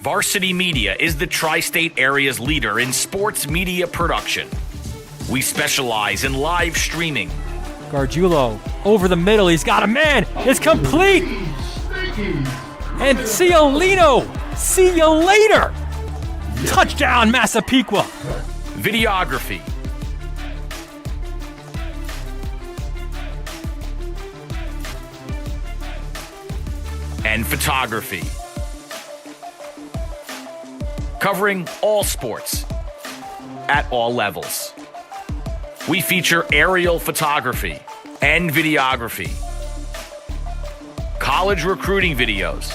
Varsity Media is the tri-state area's leader in sports media production. We specialize in live streaming. Gargiulo over the middle. He's got a man. It's complete. And Ciolino. See you later. Touchdown, Massapequa. Videography. And photography. Covering all sports at all levels. We feature aerial photography and videography, college recruiting videos,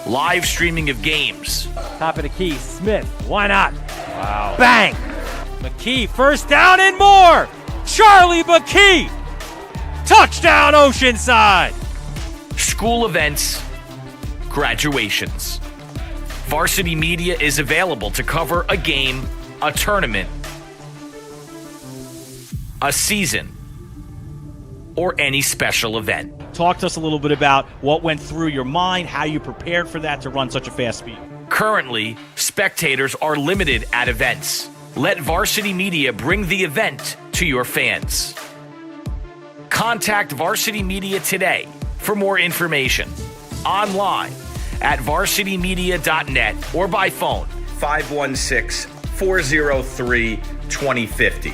live streaming of games. Top of the key, Smith. Why not? Wow. Bang! McKee, first down and more! Charlie McKee! Touchdown, Oceanside! School events, graduations. Varsity Media is available to cover a game, a tournament, a season, or any special event. Talk to us a little bit about what went through your mind, how you prepared for that to run such a fast speed. Currently, spectators are limited at events. Let Varsity Media bring the event to your fans. Contact Varsity Media today for more information. Online at varsitymedia.net or by phone 516-403-2050.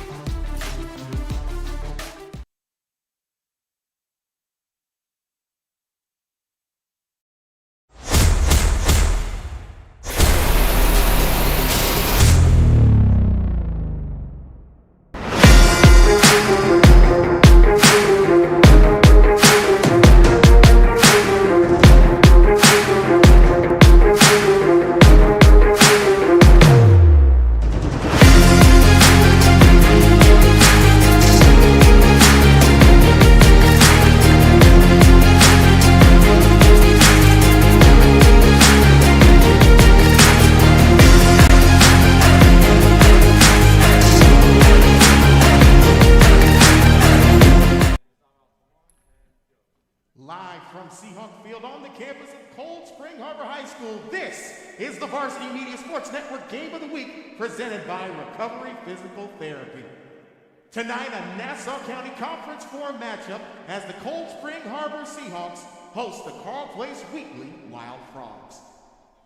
Live from Seahawks Field on the campus of Cold Spring Harbor High School, this is the Varsity Media Sports Network Game of the Week, presented by Recovery Physical Therapy. Tonight, a Nassau County Conference 4 matchup as the Cold Spring Harbor Seahawks host the Carle Place Weekly Wild Frogs.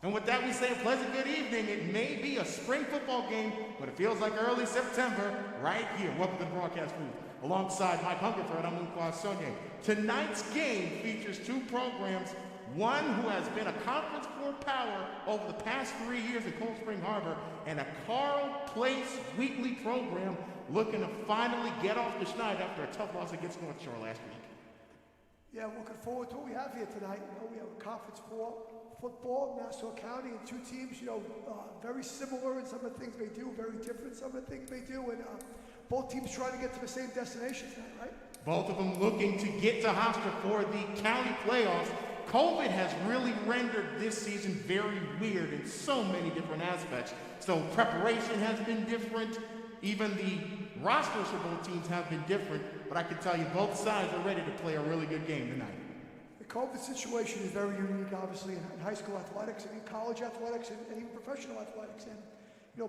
And with that, we say a pleasant good evening. It may be a spring football game, but it feels like early September right here. Welcome to the broadcast booth. Alongside Mike Hungerford, I'm Umqua Sonye. Tonight's game features two programs, one who has been a Conference 4 power over the past 3 years at Cold Spring Harbor, and a Carle Place Weekly program looking to finally get off the schneid after a tough loss against North Shore last week. Yeah, looking forward to what we have here tonight. We have a Conference 4 football, Nassau County, and two teams, very similar in some of the things they do, very different in some of the things they do, and both teams trying to get to the same destination tonight, right? Both of them looking to get to Hofstra for the county playoffs. COVID has really rendered this season very weird in so many different aspects. So preparation has been different. Even the rosters for both teams have been different. But I can tell you both sides are ready to play a really good game tonight. The COVID situation is very unique, obviously, in high school athletics, and in college athletics, and even professional athletics. And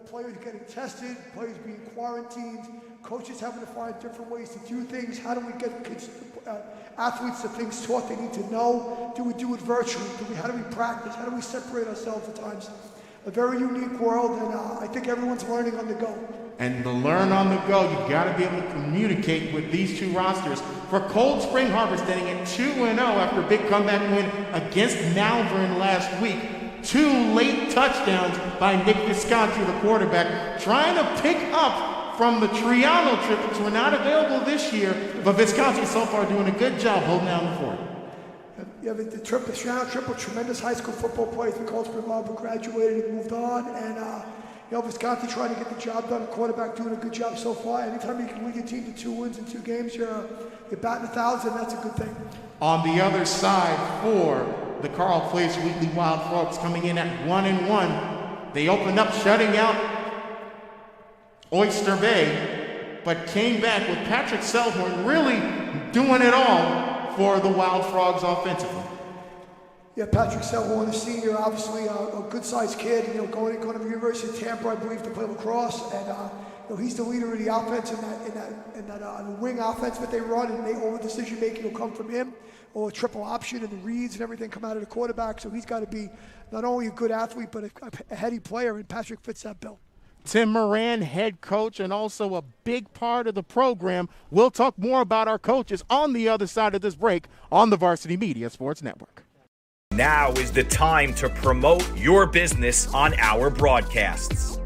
players getting tested, players being quarantined, coaches having to find different ways to do things. How do we get kids, athletes the things taught they need to know? Do we do it virtually? How do we practice? How do we separate ourselves at times? A very unique world, and I think everyone's learning on the go. And to learn on the go, you've got to be able to communicate with these two rosters. For Cold Spring Harbor, standing at 2-0 after a big comeback win against Malvern last week. 2 late touchdowns by Nick Visconti, the quarterback, trying to pick up from the Triano trip, which were not available this year, but Visconti so far doing a good job holding down the fort. Yeah, the Triano trip with tremendous high school football players. The Cold Spring Harbor graduated and moved on, and Visconti trying to get the job done. The quarterback doing a good job so far. Anytime you can lead your team to 2 wins in 2 games, you're batting 1,000. That's a good thing. On the other side for the Carle Place Weekly Wild Frogs, coming in at 1-1. They opened up shutting out Oyster Bay, but came back with Patrick Selhorn really doing it all for the Wild Frogs offensively. Yeah, Patrick Selhorn, the senior, obviously a good-sized kid, going to the University of Tampa, I believe, to play lacrosse, and he's the leader of the offense in that wing offense that they run, and all the decision-making will come from him, or a triple option, and the reads and everything come out of the quarterback, so he's got to be not only a good athlete, but a heady player, and Patrick fits that bill. Tim Moran, head coach, and also a big part of the program. We'll talk more about our coaches on the other side of this break on the Varsity Media Sports Network. Now is the time to promote your business on our broadcasts.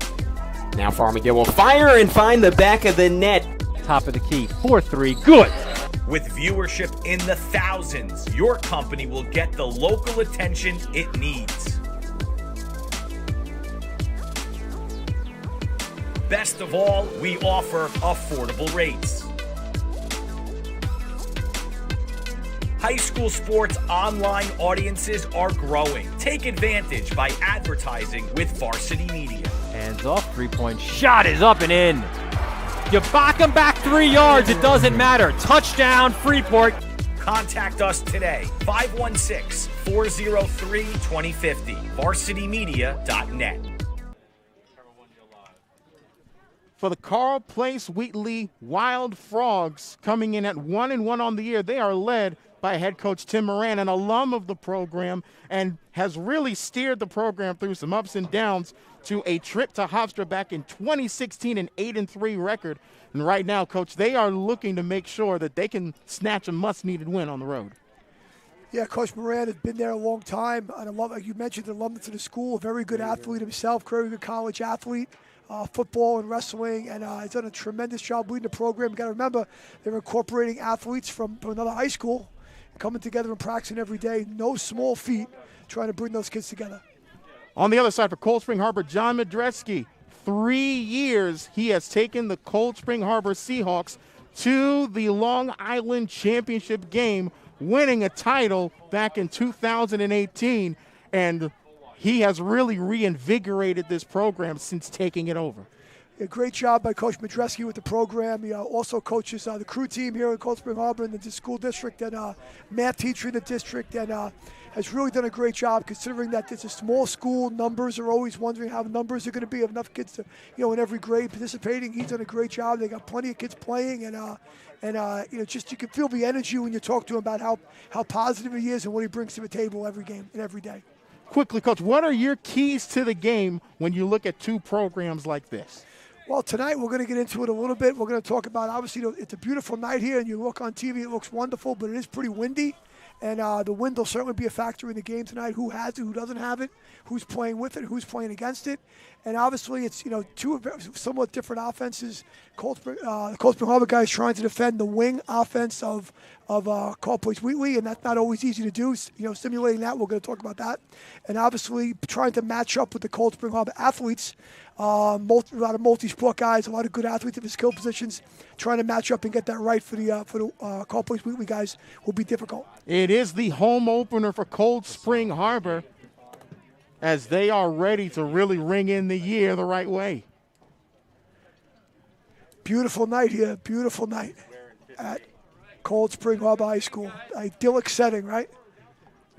Now Farmingdale will fire and find the back of the net. Top of the key, 4-3, good. With viewership in the thousands, your company will get the local attention it needs. Best of all, we offer affordable rates. High school sports online audiences are growing. Take advantage by advertising with Varsity Media. Hands off, three-point shot is up and in. You back him back 3 yards, it doesn't matter. Touchdown, Freeport. Contact us today, 516-403-2050, varsitymedia.net. For the Carle Place Wheatley Wild Frogs, coming in at 1-1 on the year, they are led by head coach Tim Moran, an alum of the program, and has really steered the program through some ups and downs to a trip to Hofstra back in 2016, an 8-3 record. And right now, Coach, they are looking to make sure that they can snatch a much-needed win on the road. Yeah, Coach Moran has been there a long time. And like you mentioned, an alumnus of the school, a very good athlete himself, very good college athlete. Football and wrestling, and he's done a tremendous job leading the program. You got to remember, they're incorporating athletes from another high school, coming together and practicing every day. No small feat, trying to bring those kids together. On the other side for Cold Spring Harbor, John Madreski. 3 years he has taken the Cold Spring Harbor Seahawks to the Long Island Championship game, winning a title back in 2018, and he has really reinvigorated this program since taking it over. A great job by Coach Madreski with the program. He also coaches the crew team here at Cold Spring Harbor in the school district, and math teacher in the district, and has really done a great job considering that it's a small school. Numbers are always wondering how numbers are going to be, have enough kids to, in every grade participating. He's done a great job. They got plenty of kids playing, and just you can feel the energy when you talk to him about how positive he is and what he brings to the table every game and every day. Quickly, Coach, what are your keys to the game when you look at two programs like this? Well, tonight we're going to get into it a little bit. We're going to talk about, obviously, it's a beautiful night here, and you look on TV, it looks wonderful, but it is pretty windy. And the wind will certainly be a factor in the game tonight. Who has it, who doesn't have it, who's playing with it, who's playing against it. And obviously it's, two somewhat different offenses. The Cold Spring Harbor guys trying to defend the wing offense of Carle Place Wheatley, and that's not always easy to do. Simulating that, we're going to talk about that. And obviously trying to match up with the Cold Spring Harbor athletes. A lot of multi-sport guys, a lot of good athletes at the skill positions. Trying to match up and get that right for the Carle Place Wheatley guys will be difficult. It is the home opener for Cold Spring Harbor, as they are ready to really ring in the year the right way. Beautiful night here, beautiful night at Cold Spring Harbor High School. Idyllic setting, right?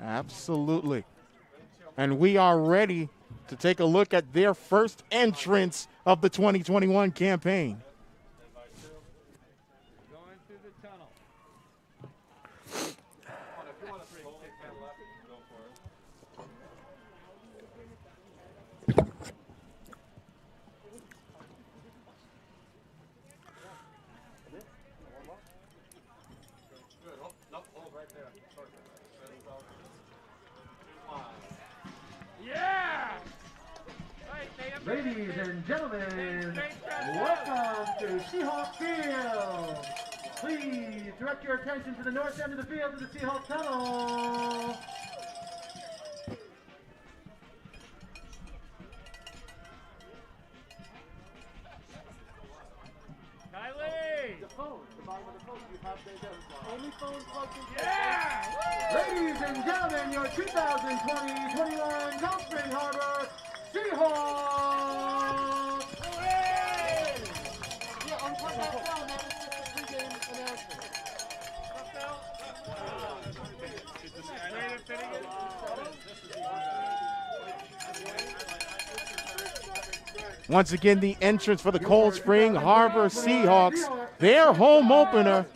Absolutely. And we are ready to take a look at their first entrance of the 2021 campaign. Ladies and gentlemen, welcome to Seahawks Field. Please direct your attention to the north end of the field to the Seahawks tunnel. Kylie! The phone, the bottom of the phone, you have the only phone plugged in. Yeah! Ladies and gentlemen, your 2020-21 Cold Spring Harbor Seahawks! Hooray! Yeah, on top of that, man, it's a pregame announcement. Once again, the entrance for the Cold Spring Harbor Seahawks, their home opener,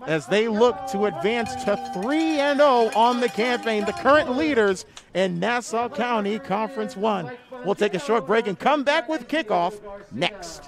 as they look to advance to 3-0 on the campaign, the current leaders in Nassau County Conference 1. We'll take a short break and come back with kickoff next.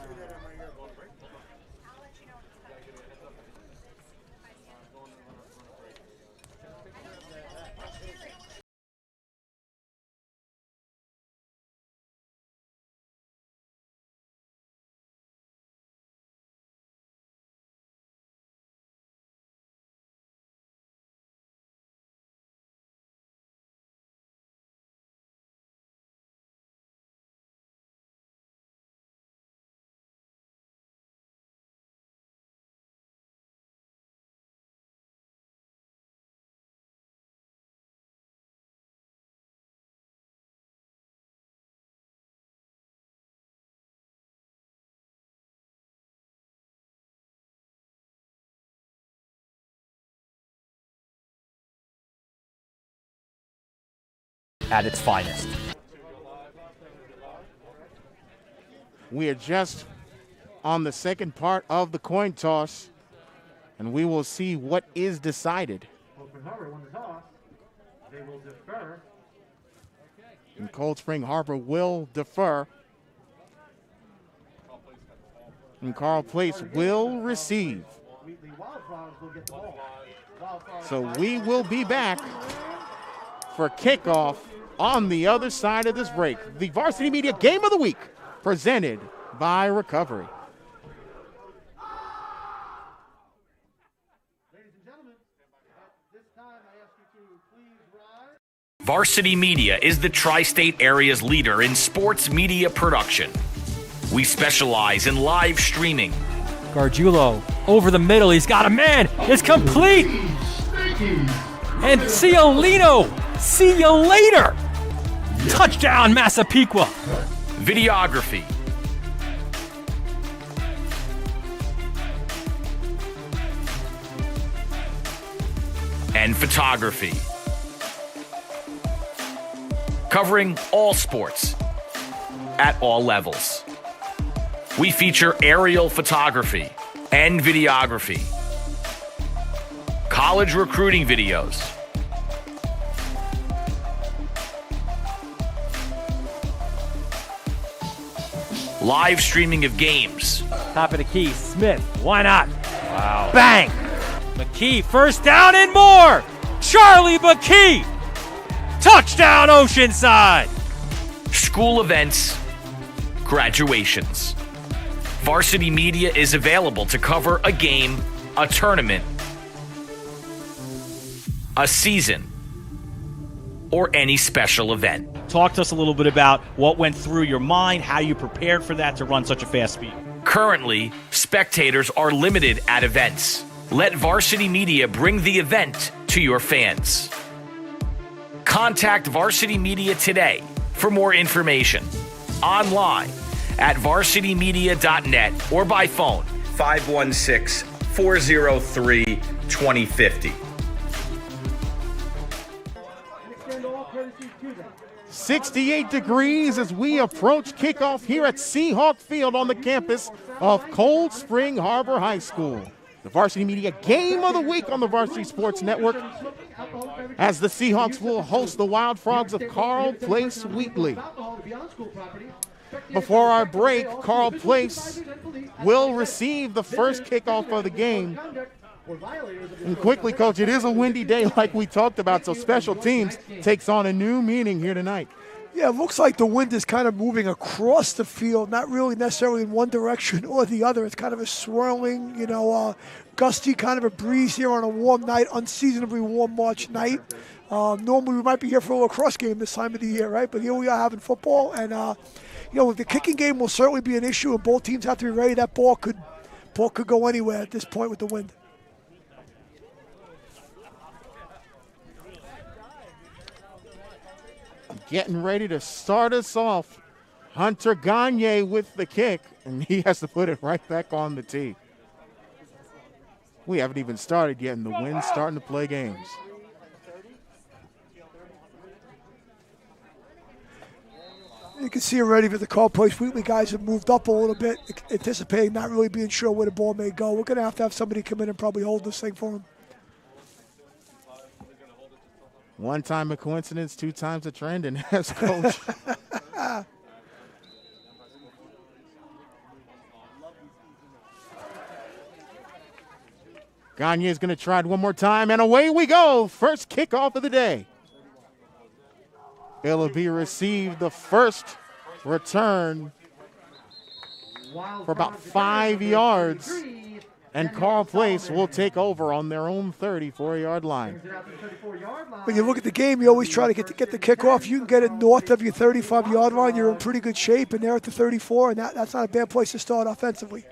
At its finest. We are just on the second part of the coin toss, and we will see what is decided. And Cold Spring Harbor will defer. And Carle Place will receive. So we will be back for kickoff on the other side of this break. The Varsity Media Game of the Week, presented by Recovery. Ladies and gentlemen, at this time I ask you to please rise. Varsity Media is the tri-state area's leader in sports media production. We specialize in live streaming. Gargiulo over the middle. He's got a man. It's complete. And Ciolino. See you later. Touchdown, Massapequa. Videography. And photography. Covering all sports at all levels. We feature aerial photography and videography, college recruiting videos, live streaming of games. Top of the key, Smith. Why not? Wow. Bang! McKee, first down and more! Charlie McKee! Touchdown, Oceanside! School events, graduations. Varsity Media is available to cover a game, a tournament, a season, or any special event. Talk to us a little bit about what went through your mind, how you prepared for that to run such a fast speed. Currently, spectators are limited at events. Let Varsity Media bring the event to your fans. Contact Varsity Media today for more information. Online at varsitymedia.net or by phone 516-403-2050. 68 degrees as we approach kickoff here at Seahawk Field on the campus of Cold Spring Harbor High School. The Varsity Media Game of the Week on the Varsity Sports Network, as the Seahawks will host the Wild Frogs of Carle Place Wheatley. Before our break, Carle Place will receive the first kickoff of the game. And quickly, Coach, it is a windy day like we talked about, so special teams takes on a new meaning here tonight. Yeah, it looks like the wind is kind of moving across the field, not really necessarily in one direction or the other. It's kind of a swirling, gusty kind of a breeze here on a warm night, unseasonably warm March night. Normally we might be here for a lacrosse game this time of the year, right? But here we are having football, and the kicking game will certainly be an issue, and both teams have to be ready. That ball could go anywhere at this point with the wind. Getting ready to start us off, Hunter Gagne with the kick, and he has to put it right back on the tee. We haven't even started yet, and the wind's starting to play games. can see already that the Carle Place Wheatley guys have moved up a little bit, anticipating not really being sure where the ball may go. We're going to have somebody come in and probably hold this thing for them. One time a coincidence, two times a trend, and as coach. Gagne is going to try it one more time, and away we go. First kickoff of the day. It'll be received the first return for about 5 yards, and Carle Place will take over on their own 34-yard line. When you look at the game, you always try to get the kickoff. You can get it north of your 35-yard line. You're in pretty good shape, and they're at the 34, and that's not a bad place to start offensively.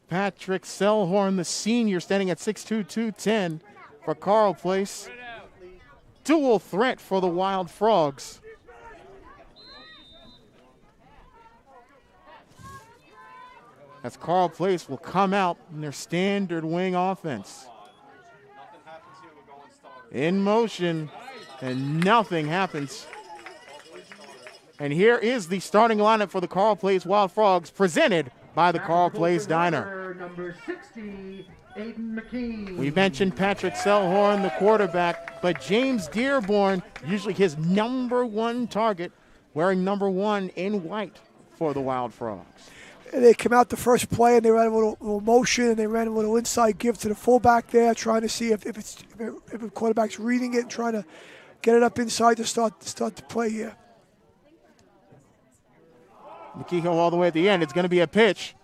Patrick Selhorn, the senior, standing at 6'2", 210 for Carle Place. Dual threat for the Wild Frogs. As Carle Place will come out in their standard wing offense. In motion, and nothing happens. And here is the starting lineup for the Carle Place Wild Frogs, presented by the Carle Place Diner. Number 60, Aiden McKean. We mentioned Patrick Selhorn, the quarterback, but James Dearborn, usually his number one target, wearing number 1 in white for the Wild Frogs. And they came out the first play, and they ran a little motion, and they ran a little inside give to the fullback there, trying to see if the quarterback's reading it and trying to get it up inside to start the play here. McKehoe all the way at the end. It's going to be a pitch.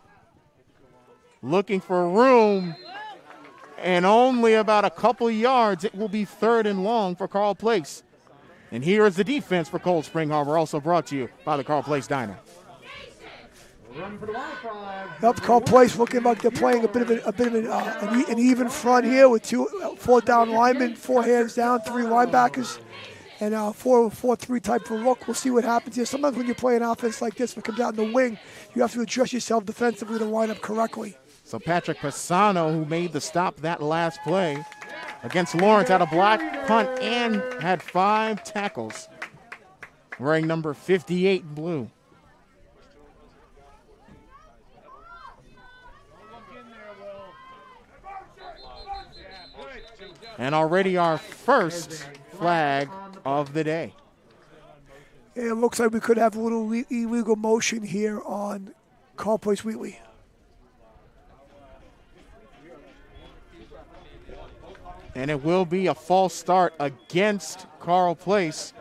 Looking for room, and only about a couple yards. It will be 3rd and long for Carle Place. And here is the defense for Cold Spring Harbor, also brought to you by the Carle Place Diner. Run for the Wild Frogs. Yep, Carle Place looking like they're playing a bit of an even front here with 4 down linemen, 4 hands down, 3 linebackers, and 4-4-3 type of look. We'll see what happens here. Sometimes when you play an offense like this, when it comes out in the wing, you have to adjust yourself defensively to line up correctly. So Patrick Pisano, who made the stop that last play against Lawrence, had a block punt and had 5 tackles, wearing number 58 in blue. And already our first flag of the day. Yeah, it looks like we could have a little illegal motion here on Carle Place Wheatley. And it will be a false start against Carle Place.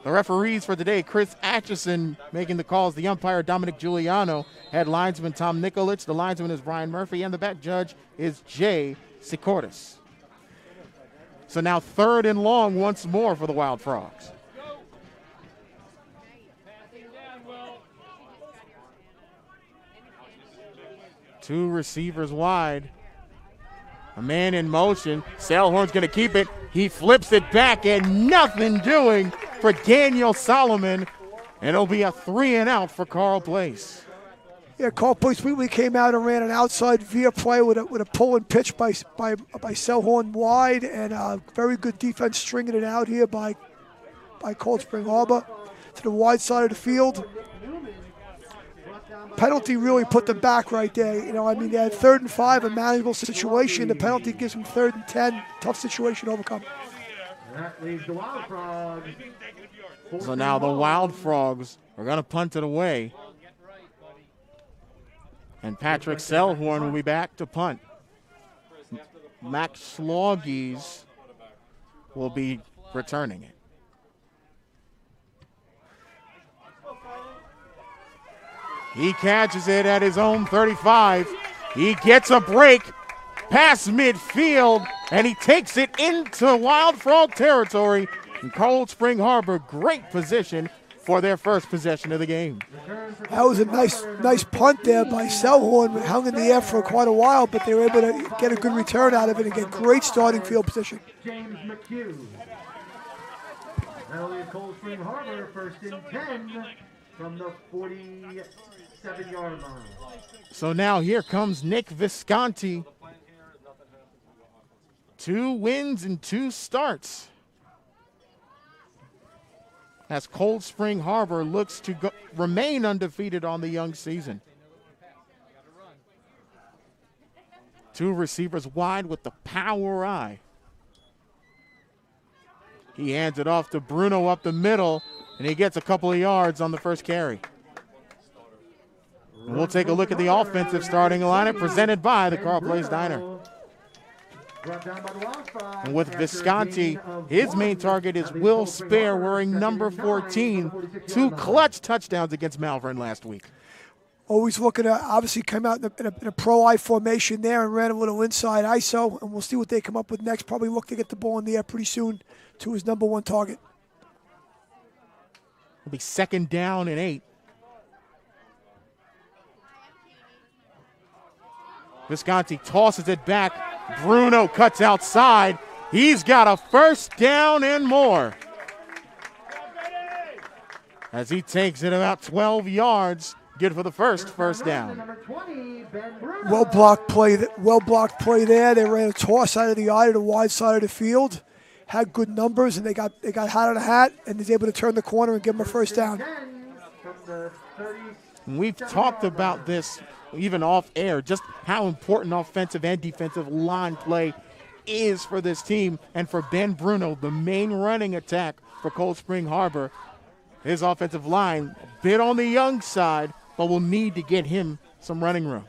The referees for today, Chris Atchison making the calls. The umpire, Dominic Giuliano. Head linesman, Tom Nikolic. The linesman is Brian Murphy. And the back judge is Jay Sikortis. So now 3rd and long once more for the Wild Frogs. Two receivers wide. A man in motion. Selhorn's going to keep it. He flips it back, and nothing doing for Daniel Solomon. And it'll be a 3 and out for Carle Place. Yeah, Carle Place Wheatley came out and ran an outside via play with a pull and pitch by Selhorn wide, and a very good defense stringing it out here by Cold Spring Harbor to the wide side of the field. Penalty really put them back right there. You know, I mean, they had 3rd and 5, a manageable situation. The penalty gives them 3rd and 10, tough situation to overcome. That leaves the Wild Frogs. So now the Wild Frogs are going to punt it away. And Patrick Selhorn will be back to punt. Max Sloggies will be returning it. He catches it at his own 35. He gets a break past midfield, and he takes it into Wild Frog territory. And Cold Spring Harbor, great position for their first possession of the game. That was a nice punt there by Selhorn. Hung in the air for quite a while, but they were able to get a good return out of it and get great starting field position. James McHugh. That'll leave Cold Spring Harbor 1st and 10 from the 47-yard line. So now here comes Nick Visconti. 2 wins and 2 starts as Cold Spring Harbor looks to remain undefeated on the young season. 2 receivers wide with the power eye. He hands it off to Bruno up the middle, and he gets a couple of yards on the first carry. And we'll take a look at the offensive starting lineup presented by the Carle Place Diner. And with Visconti, his main target is Will Spare, wearing number 14. 2 clutch touchdowns against Malvern last week. Always looking to, obviously came out in a pro-eye formation there and ran a little inside ISO, and we'll see what they come up with next. Probably look to get the ball in the air pretty soon to his number 1 target. It'll be 2nd down and 8. Visconti tosses it back. Bruno cuts outside. He's got a 1st down and more, as he takes it about 12 yards. Good for the first down. Well blocked play there. They ran a toss out of the eye to the wide side of the field. Had good numbers, and they got hot on a hat, and he's able to turn the corner and give him a 1st down. We've talked about this even off air, just how important offensive and defensive line play is for this team, and for Ben Bruno, the main running attack for Cold Spring Harbor. His offensive line a bit on the young side, but will need to get him some running room.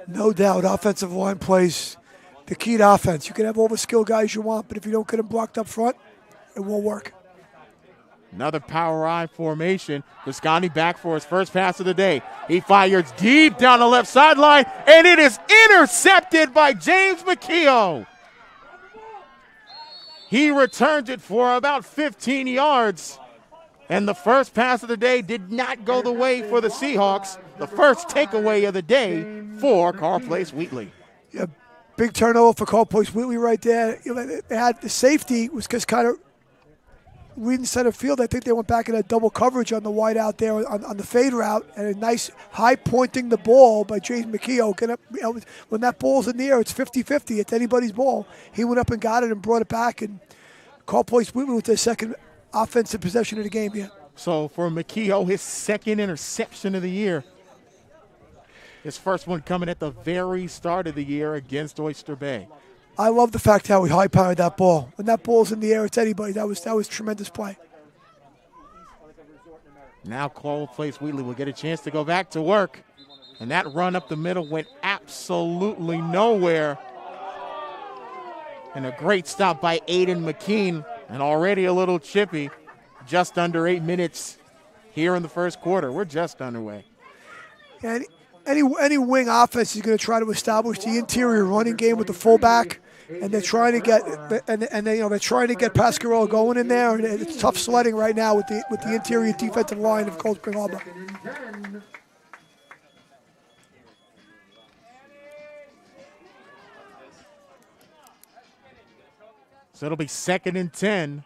No doubt, offensive line plays the key to offense. You can have all the skill guys you want, but if you don't get them blocked up front, it won't work. Another power eye formation. Visconti back for his first pass of the day. He fires deep down the left sideline, and it is intercepted by James McKeough. He returns it for about 15 yards. And the first pass of the day did not go the way for the Seahawks. The first takeaway of the day for Carle Place Wheatley. Yeah, big turnover for Carle Place Wheatley right there. You know, they had the safety was just kind of reading center field. I think they went back in a double coverage on the wide out there on the fade route, and a nice high pointing the ball by James McKeough. When that ball's in the air, it's 50-50. It's anybody's ball. He went up and got it and brought it back, and Carle Place Wheatley with their second offensive possession of the game here. So for McKeough, his 2nd interception of the year. His first one coming at the very start of the year against Oyster Bay. I love the fact how he high-powered that ball. When that ball's in the air, it's anybody. That was tremendous play. Now Carle Place Wheatley will get a chance to go back to work. And that run up the middle went absolutely nowhere. And a great stop by Aiden McKean. And already a little chippy. Just under 8 minutes here in the first quarter. We're just underway. And any wing offense is going to try to establish the interior running game with the fullback, and they're trying to get they're trying to get Pasquarello going in there, and it's tough sledding right now with the interior defensive line of Cold Spring Harbor. So it'll be 2nd and 10.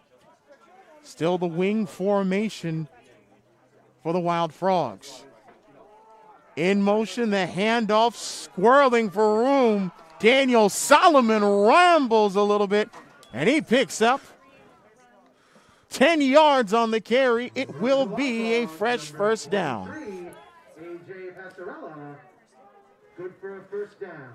Still the wing formation for the Wild Frogs. In motion, the handoff, squirreling for room. Daniel Solomon rambles a little bit, and he picks up 10 yards on the carry. It will be a fresh 1st down. AJ Pastorella, good for a 1st down.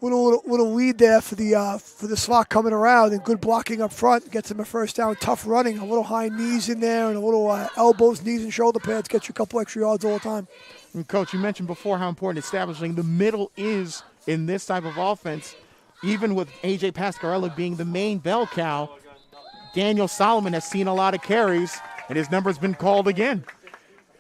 Little lead there for the slot coming around, and good blocking up front gets him a 1st down. Tough running, a little high knees in there, and a little elbows, knees, and shoulder pads get you a couple extra yards all the time. And Coach, you mentioned before how important establishing the middle is in this type of offense. Even with A.J. Pasquarello being the main bell cow, Daniel Solomon has seen a lot of carries, and his number's been called again.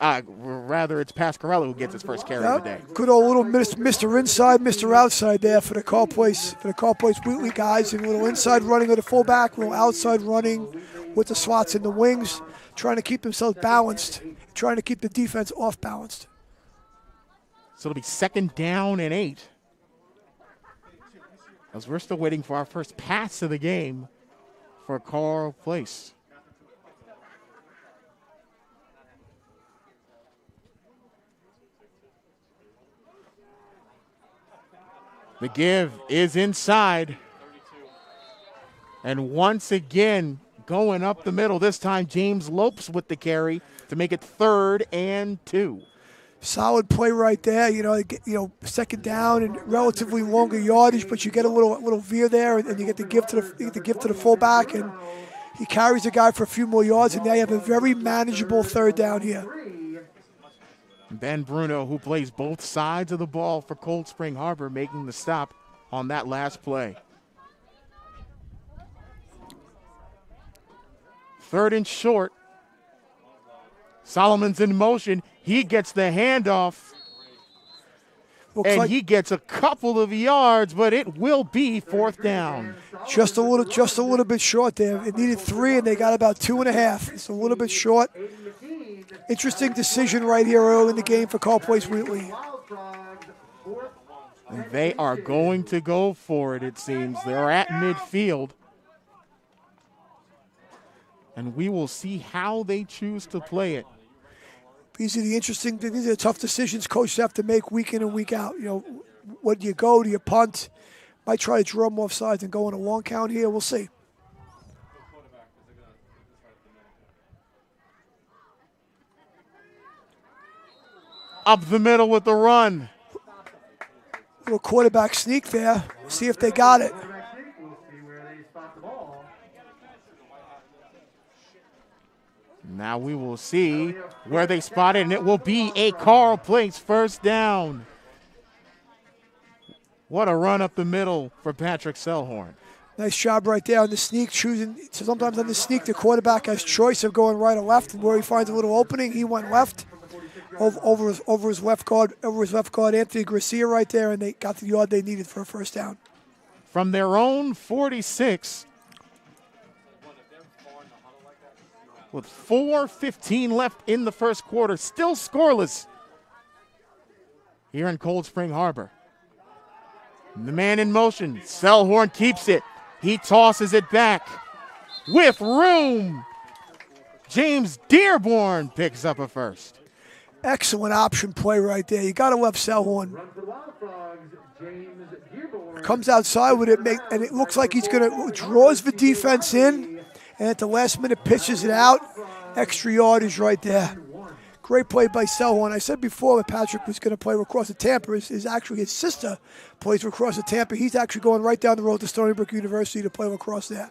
Rather, it's Pasquarello who gets his first carry of the day. Good old little Mr. Inside, Mr. Outside there for the Carle Place Wheatley guys, and a little inside running with the fullback, a little outside running with the slots in the wings, trying to keep themselves balanced, trying to keep the defense off balanced. So it'll be 2nd down and 8. As we're still waiting for our first pass of the game for Carle Place. The give is inside. And once again, going up the middle. This time James Lopes with the carry to make it 3rd and 2. Solid play right there. Second down and relatively longer yardage, but you get a little veer there, and you get the gift to the fullback, and he carries the guy for a few more yards, and now you have a very manageable 3rd down here. Ben Bruno, who plays both sides of the ball for Cold Spring Harbor, making the stop on that last play. 3rd and short. Solomon's in motion. He gets the handoff. He gets a couple of yards, but it will be 4th down. Just a little bit short there. It needed 3, and they got about 2.5. It's a little bit short. Interesting decision right here early in the game for Carle Place Wheatley. And they are going to go for it, it seems. They're at midfield. And we will see how they choose to play it. These are the tough decisions coaches have to make week in and week out. What do you go? Do you punt? Might try to draw them off sides and go on a long count here. We'll see. Up the middle with the run. Little quarterback sneak there. See if they got it. Now we will see where they spot it, and it will be a Carle Place 1st down. What a run up the middle for Patrick Selhorn. Nice job right there on the sneak, sometimes on the sneak, the quarterback has choice of going right or left, and where he finds a little opening, he went left. Over his left guard, Anthony Garcia right there, and they got the yard they needed for a 1st down. From their own 46, with 4:15 left in the 1st quarter, still scoreless here in Cold Spring Harbor. The man in motion, Selhorn keeps it. He tosses it back with room. James Dearborn picks up a 1st. Excellent option play right there. You got to love Selhorn. Comes outside with it, and it looks like he's going to draws the defense in, and at the last minute pitches it out. Extra yardage right there. Great play by Selhorn. I said before that Patrick was going to play across at Tampa. His sister plays across at Tampa. He's actually going right down the road to Stony Brook University to play lacrosse there.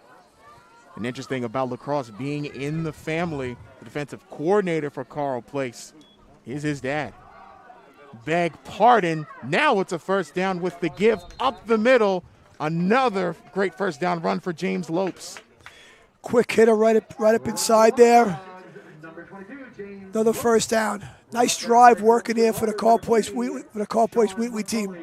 And interesting about lacrosse being in the family, the defensive coordinator for Carle Place is his dad. Beg pardon. Now it's a 1st down with the give up the middle. Another great 1st down run for James Lopes. Quick hitter right up inside there. Another 1st down. Nice drive working there for the Carle Place Wheatley team.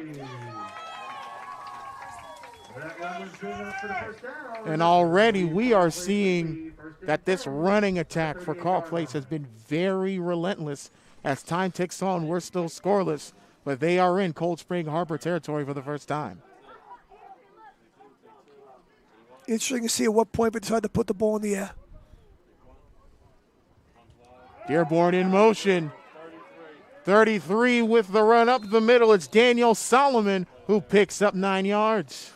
And already we are seeing that this running attack for Carle Place has been very relentless. As time ticks on, we're still scoreless, but they are in Cold Spring Harbor territory for the 1st time. Interesting to see at what point they decide to put the ball in the air. Dearborn in motion. 33 with the run up the middle. It's Daniel Solomon who picks up 9 yards.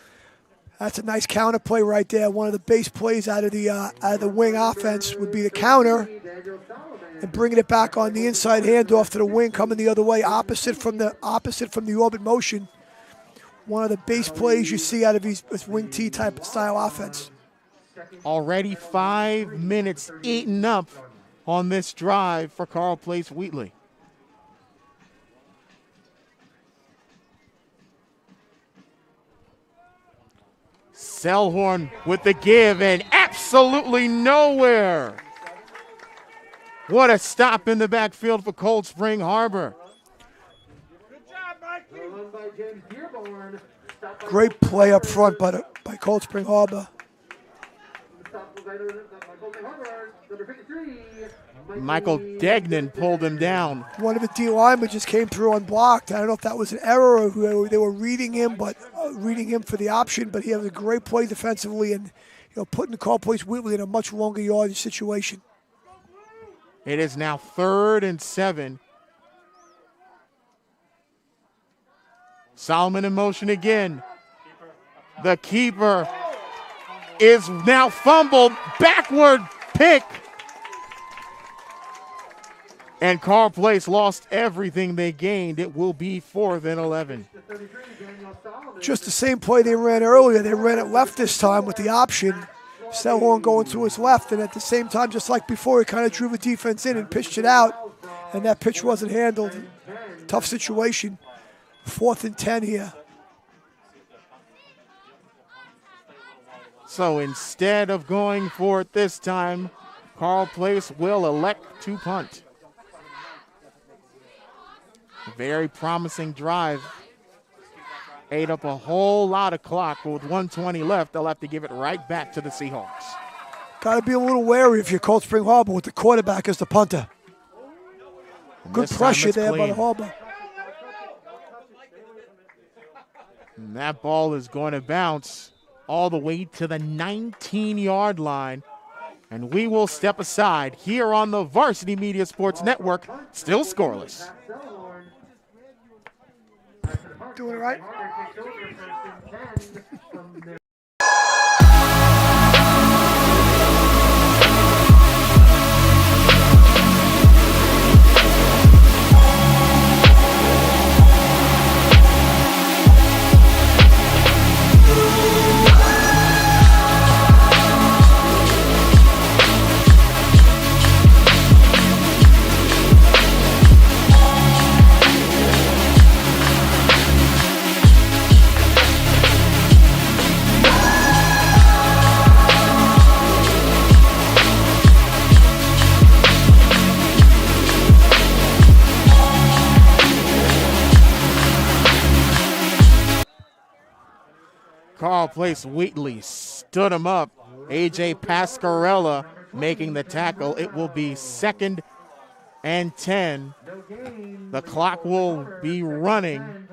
That's a nice counter play right there. One of the base plays out of the wing offense would be the counter, and bringing it back on the inside handoff to the wing, coming the other way, opposite from the orbit motion. One of the base plays you see out of this wing T type style offense. Already 5 minutes eaten up on this drive for Carle Place Wheatley. Selhorn with the give and absolutely nowhere. What a stop in the backfield for Cold Spring Harbor. Great play up front by Cold Spring Harbor. Michael Degnan pulled him down. One of the D linemen just came through unblocked. I don't know if that was an error or who they were reading him, but reading him for the option. But he has a great play defensively, and putting the Carle Place Wheatley in a much longer yardage situation. It is now 3rd and 7. Solomon in motion again. The keeper is now fumbled. Backward pick. And Carle Place lost everything they gained. It will be 4th and 11. Just the same play they ran earlier. They ran it left this time with the option. Stellhorn going to his left, and at the same time, just like before, he kind of drew the defense in and pitched it out, and that pitch wasn't handled. Tough situation. 4th and 10 here. So instead of going for it this time, Carle Place will elect to punt. A very promising drive. Ate up a whole lot of clock, but with 1:20 left, they'll have to give it right back to the Seahawks. Got to be a little wary if you're Cold Spring Harbor with the quarterback as the punter. Good pressure there by the Harbor. And that ball is going to bounce all the way to the 19-yard line. And we will step aside here on the Varsity Media Sports Network, still scoreless. Doing it right. Carle Place Wheatley stood him up. A.J. Pascarella making the tackle. It will be 2nd and 10. The clock will be running.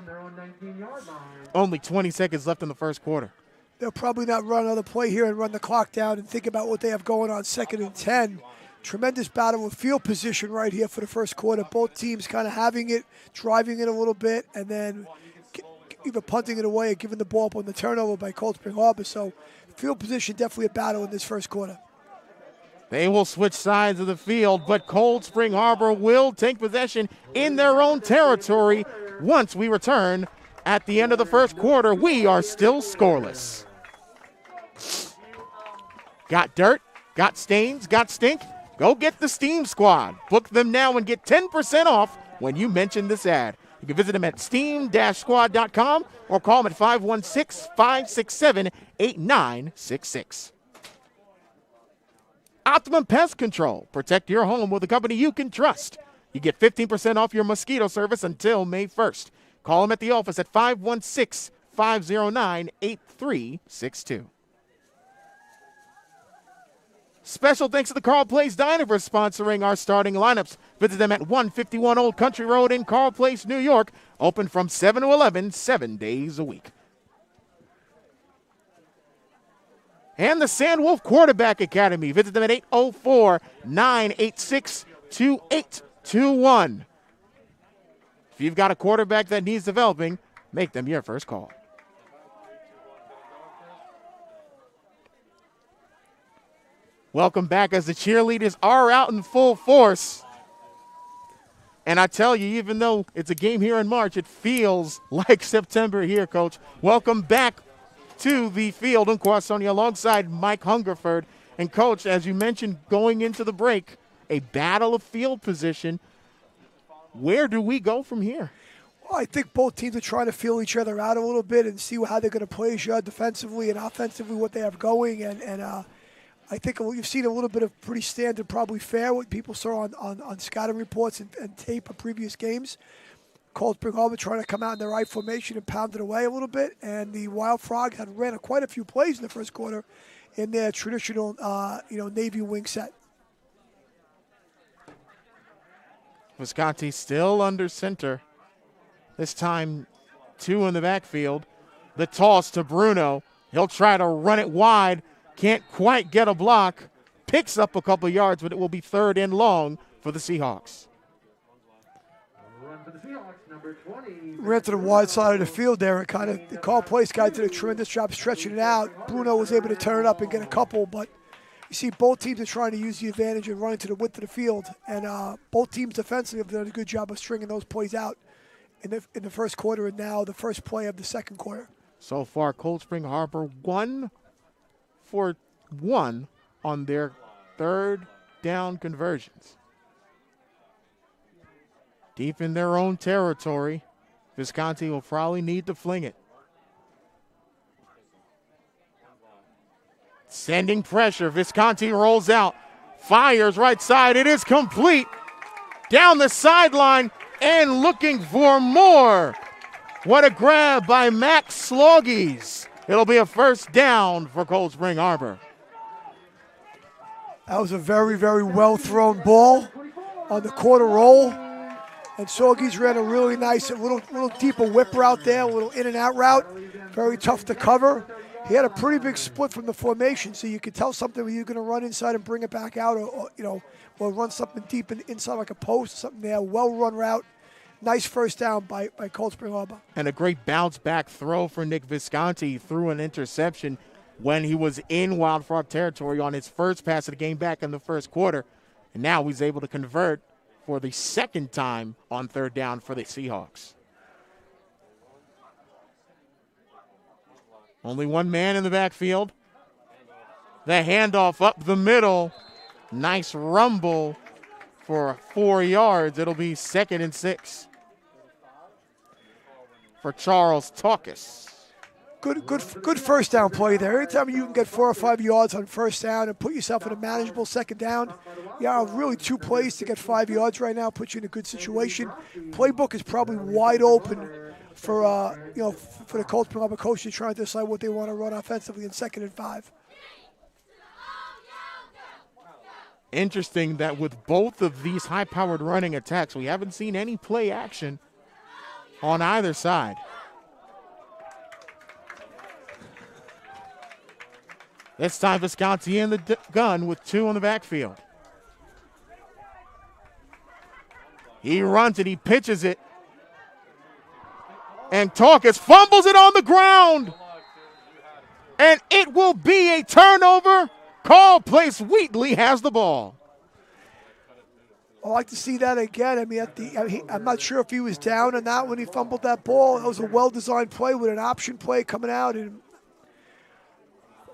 Only 20 seconds left in the first quarter. They'll probably not run another play here and run the clock down and think about what they have going on 2nd and 10. Tremendous battle of field position right here for the first quarter. Both teams kind of having it, driving it a little bit, and then either punting it away or giving the ball up on the turnover by Cold Spring Harbor. So field position definitely a battle in this first quarter. They will switch sides of the field, but Cold Spring Harbor will take possession in their own territory once we return at the end of the first quarter. We are still scoreless. Got dirt, got stains, got stink? Go get the Steam Squad. Book them now and get 10% off when you mention this ad. You can visit them at steam-squad.com or call them at 516-567-8966. Optimum Pest Control. Protect your home with a company you can trust. You get 15% off your mosquito service until May 1st. Call them at the office at 516-509-8362. Special thanks to the Carle Place Diner for sponsoring our starting lineups. Visit them at 151 Old Country Road in Carle Place, New York. Open from 7 to 11, 7 days a week. And the Sandwolf Quarterback Academy. Visit them at 804-986-2821. If you've got a quarterback that needs developing, make them your first call. Welcome back as the cheerleaders are out in full force. And I tell you, even though it's a game here in March, it feels like September here, Coach. Welcome back to the field in Quasonia alongside Mike Hungerford. And, Coach, as you mentioned going into the break, a battle of field position. Where do we go from here? Well, I think both teams are trying to feel each other out a little bit and see how they're going to play each other defensively and offensively, what they have going. And I think you've seen a little bit of pretty standard, probably fair, what people saw on scouting reports and tape of previous games. Cold Spring Harbor trying to come out in the right formation and pound it away a little bit. And the Wild Frogs had ran quite a few plays in the first quarter in their traditional, Navy wing set. Visconti still under center. This time, 2 in the backfield. The toss to Bruno. He'll try to run it wide. Can't quite get a block. Picks up a couple yards, but it will be 3rd and long for the Seahawks. Run for the Seahawks, number ran to the wide side of the field there and kind of, the Carle Place guy did a tremendous job stretching it out. Bruno was able to turn it up and get a couple, but you see both teams are trying to use the advantage and running to the width of the field. And both teams defensively have done a good job of stringing those plays out in the first quarter and now the first play of the second quarter. So far, Cold Spring Harbor 1 for 1 on their third down conversions. Deep in their own territory, Visconti will probably need to fling it. Sending pressure, Visconti rolls out, fires right side, it is complete. Down the sideline and looking for more. What a grab by Max Sloggies. It'll be a first down for Cold Spring Harbor. That was a very, very well-thrown ball on the quarter roll. And Sloggies ran a really nice, a little deeper whip route there, a little in and out route. Very tough to cover. He had a pretty big split from the formation, so you could tell something where you're going to run inside and bring it back out, or run something deep inside like a post, something there. Well-run route. Nice first down by Cold Spring Harbor. And a great bounce-back throw for Nick Visconti through an interception when he was in Wild Frog territory on his first pass of the game back in the first quarter. And now he's able to convert for the second time on third down for the Seahawks. Only one man in the backfield. The handoff up the middle. Nice rumble for 4 yards. It'll be 2nd and 6 for Charles Taucus. Good first down play there. Anytime you can get 4 or 5 yards on first down and put yourself in a manageable second down, really 2 plays to get 5 yards right now puts you in a good situation. Playbook is probably wide open for for the Cold Spring Harbor coaches trying to decide what they want to run offensively in 2nd and 5. Interesting that with both of these high-powered running attacks, we haven't seen any play action on either side. This time Visconti in the gun with 2 on the backfield. He runs it, he pitches it. And Taucus fumbles it on the ground. And it will be a turnover. Carle Place Wheatley has the ball. I like to see that again. I'm not sure if he was down or not when he fumbled that ball. It was a well-designed play with an option play coming out. And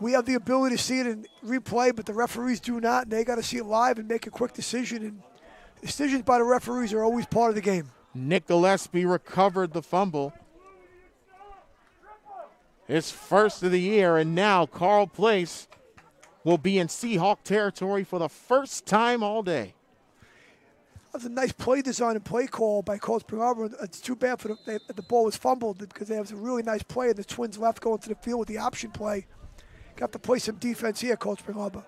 we have the ability to see it in replay, but the referees do not, and they got to see it live and make a quick decision. And decisions by the referees are always part of the game. Nick Gillespie recovered the fumble. His first of the year, and now Carle Place will be in Seahawk territory for the first time all day. That was a nice play design and play call by Cold Spring Harbor. It's too bad that the ball was fumbled because there was a really nice play, and the Twins left going to the field with the option play. Got to play some defense here, Cold Spring Harbor.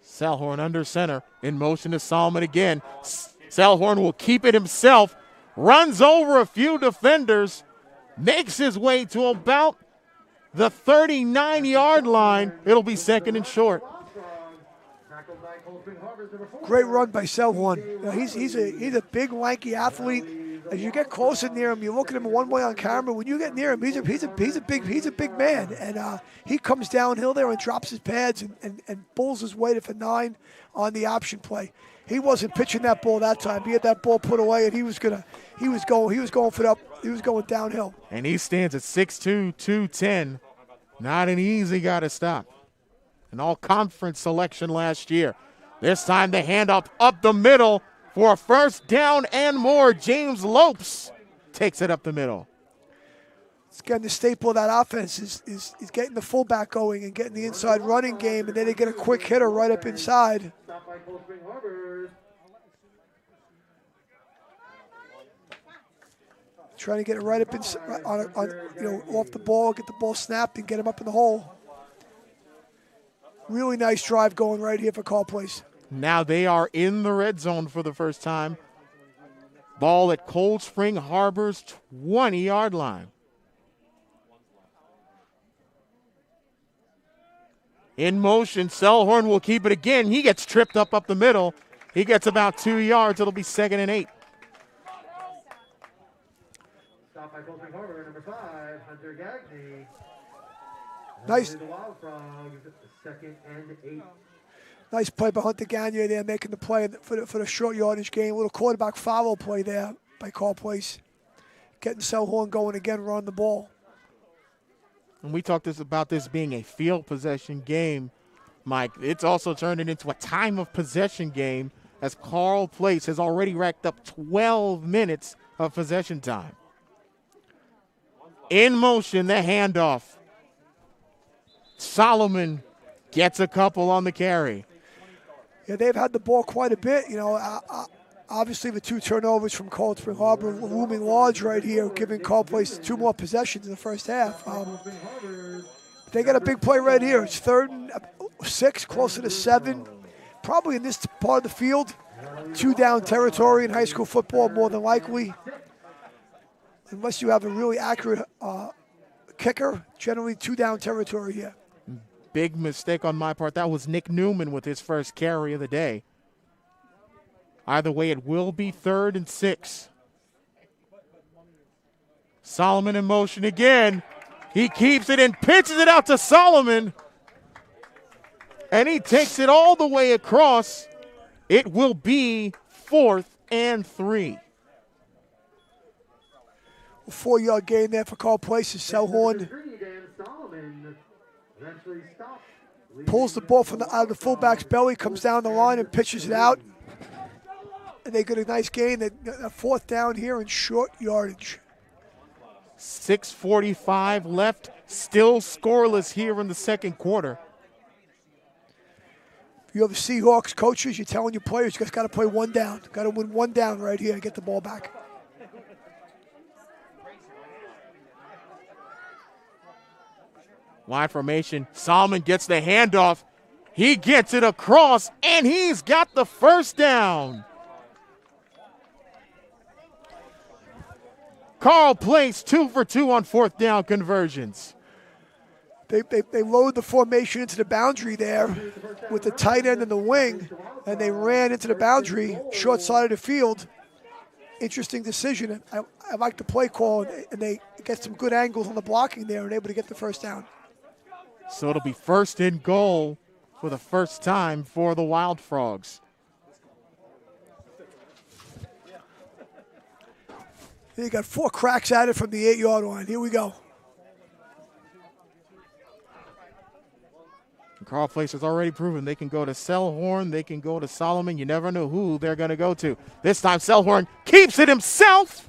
Salhorn under center, in motion to Solomon again. Salhorn will keep it himself, runs over a few defenders, makes his way to about the 39-yard line. It'll be 2nd and short. Great run by Salhorn. He's a big, lanky athlete. As you get closer near him, you look at him one way on camera. When you get near him, he's a big man, and he comes downhill there and drops his pads and pulls his weight for 9 on the option play. He wasn't pitching that ball that time. He had that ball put away, and he was going downhill. And he stands at 6'2", 210. Not an easy guy to stop. An all-conference selection last year. This time the handoff up the middle for a first down and more. James Lopes takes it up the middle. It's again the staple of that offense is getting the fullback going and getting the inside running game, and then they get a quick hitter right up inside. Trying to get it right up off the ball, get the ball snapped, and get him up in the hole. Really nice drive going right here for Carle Place. Now they are in the red zone for the first time. Ball at Cold Spring Harbor's 20-yard line. In motion, Selhorn will keep it again. He gets tripped up the middle, He gets about 2 yards. It'll be 2nd and 8. Stop by Cold Spring Harbor, number 5, Hunter Gagne. Nice. The Wild Frogs, 2nd and 8. Nice play by Hunter Gagne there, making the play for the short yardage game. A little quarterback follow play there by Carle Place. Getting Selhorn going again, run the ball. And we talked about this being a field possession game, Mike. It's also turned into a time of possession game as Carle Place has already racked up 12 minutes of possession time. In motion, the handoff. Solomon gets a couple on the carry. Yeah, they've had the ball quite a bit. You know, obviously the 2 turnovers from Cold Spring Harbor looming large right here, giving Carle Place 2 more possessions in the first half. They got a big play right here. It's 3rd and 6, closer to 7. Probably in this part of the field, 2 down territory in high school football, more than likely. Unless you have a really accurate kicker, generally 2 down territory here. Big mistake on my part. That was Nick Newman with his first carry of the day. Either way, it will be 3rd and 6. Solomon in motion again. He keeps it and pitches it out to Solomon. And he takes it all the way across. It will be 4th and 3. 4-yard gain there for Carle Place. Selhorn pulls the ball from out of the fullback's belly, comes down the line and pitches it out. And they get a nice gain, a 4th down here in short yardage. 6:45 left, still scoreless here in the second quarter. If you're the Seahawks coaches, you're telling your players, you guys got to play 1 down. Got to win 1 down right here to get the ball back. Wide formation. Solomon gets the handoff. He gets it across, and he's got the first down. Carle Place 2 for 2 on 4th down conversions. They load the formation into the boundary there with the tight end and the wing, and they ran into the boundary, short side of the field. Interesting decision. I like the play call, and they get some good angles on the blocking there and able to get the first down. So it'll be 1st and goal for the first time for the Wild Frogs. You got 4 cracks at it from the 8-yard line. Here we go. Carle Place has already proven they can go to Selhorn, they can go to Solomon. You never know who they're going to go to. This time Selhorn keeps it himself.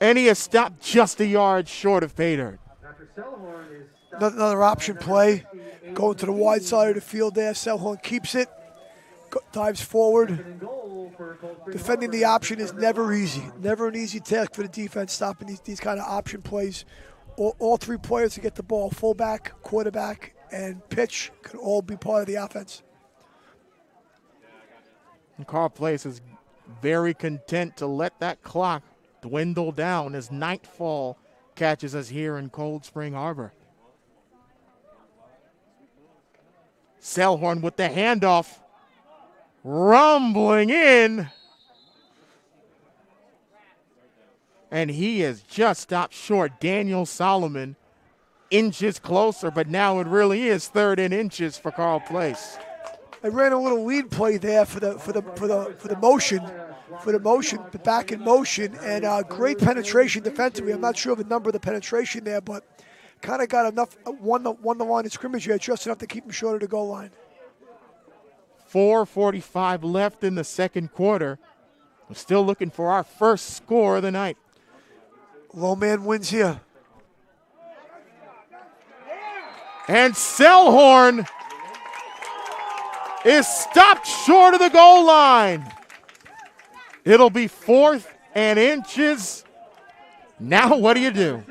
And he has stopped just a yard short of pay dirt. Another option play. Going to the wide side of the field there. Selhorn keeps it. Dives forward. Defending the option is never easy. Never an easy task for the defense, stopping these kind of option plays. All 3 players to get the ball, fullback, quarterback, and pitch, can all be part of the offense. And Carle Place is very content to let that clock dwindle down as nightfall catches us here in Cold Spring Harbor. Selhorn with the handoff. Rumbling in. And he has just stopped short. Daniel Solomon inches closer, but now it really is 3rd and inches for Carle Place. They ran a little lead play there for the motion, the back in motion, and great penetration defensively. I'm not sure of the number of the penetration there, but kind of got enough, won the line of scrimmage here, just enough to keep him short of the goal line. 4:45 left in the second quarter. We're still looking for our first score of the night. Low man wins here. And Selhorn is stopped short of the goal line. It'll be 4th and inches. Now what do you do?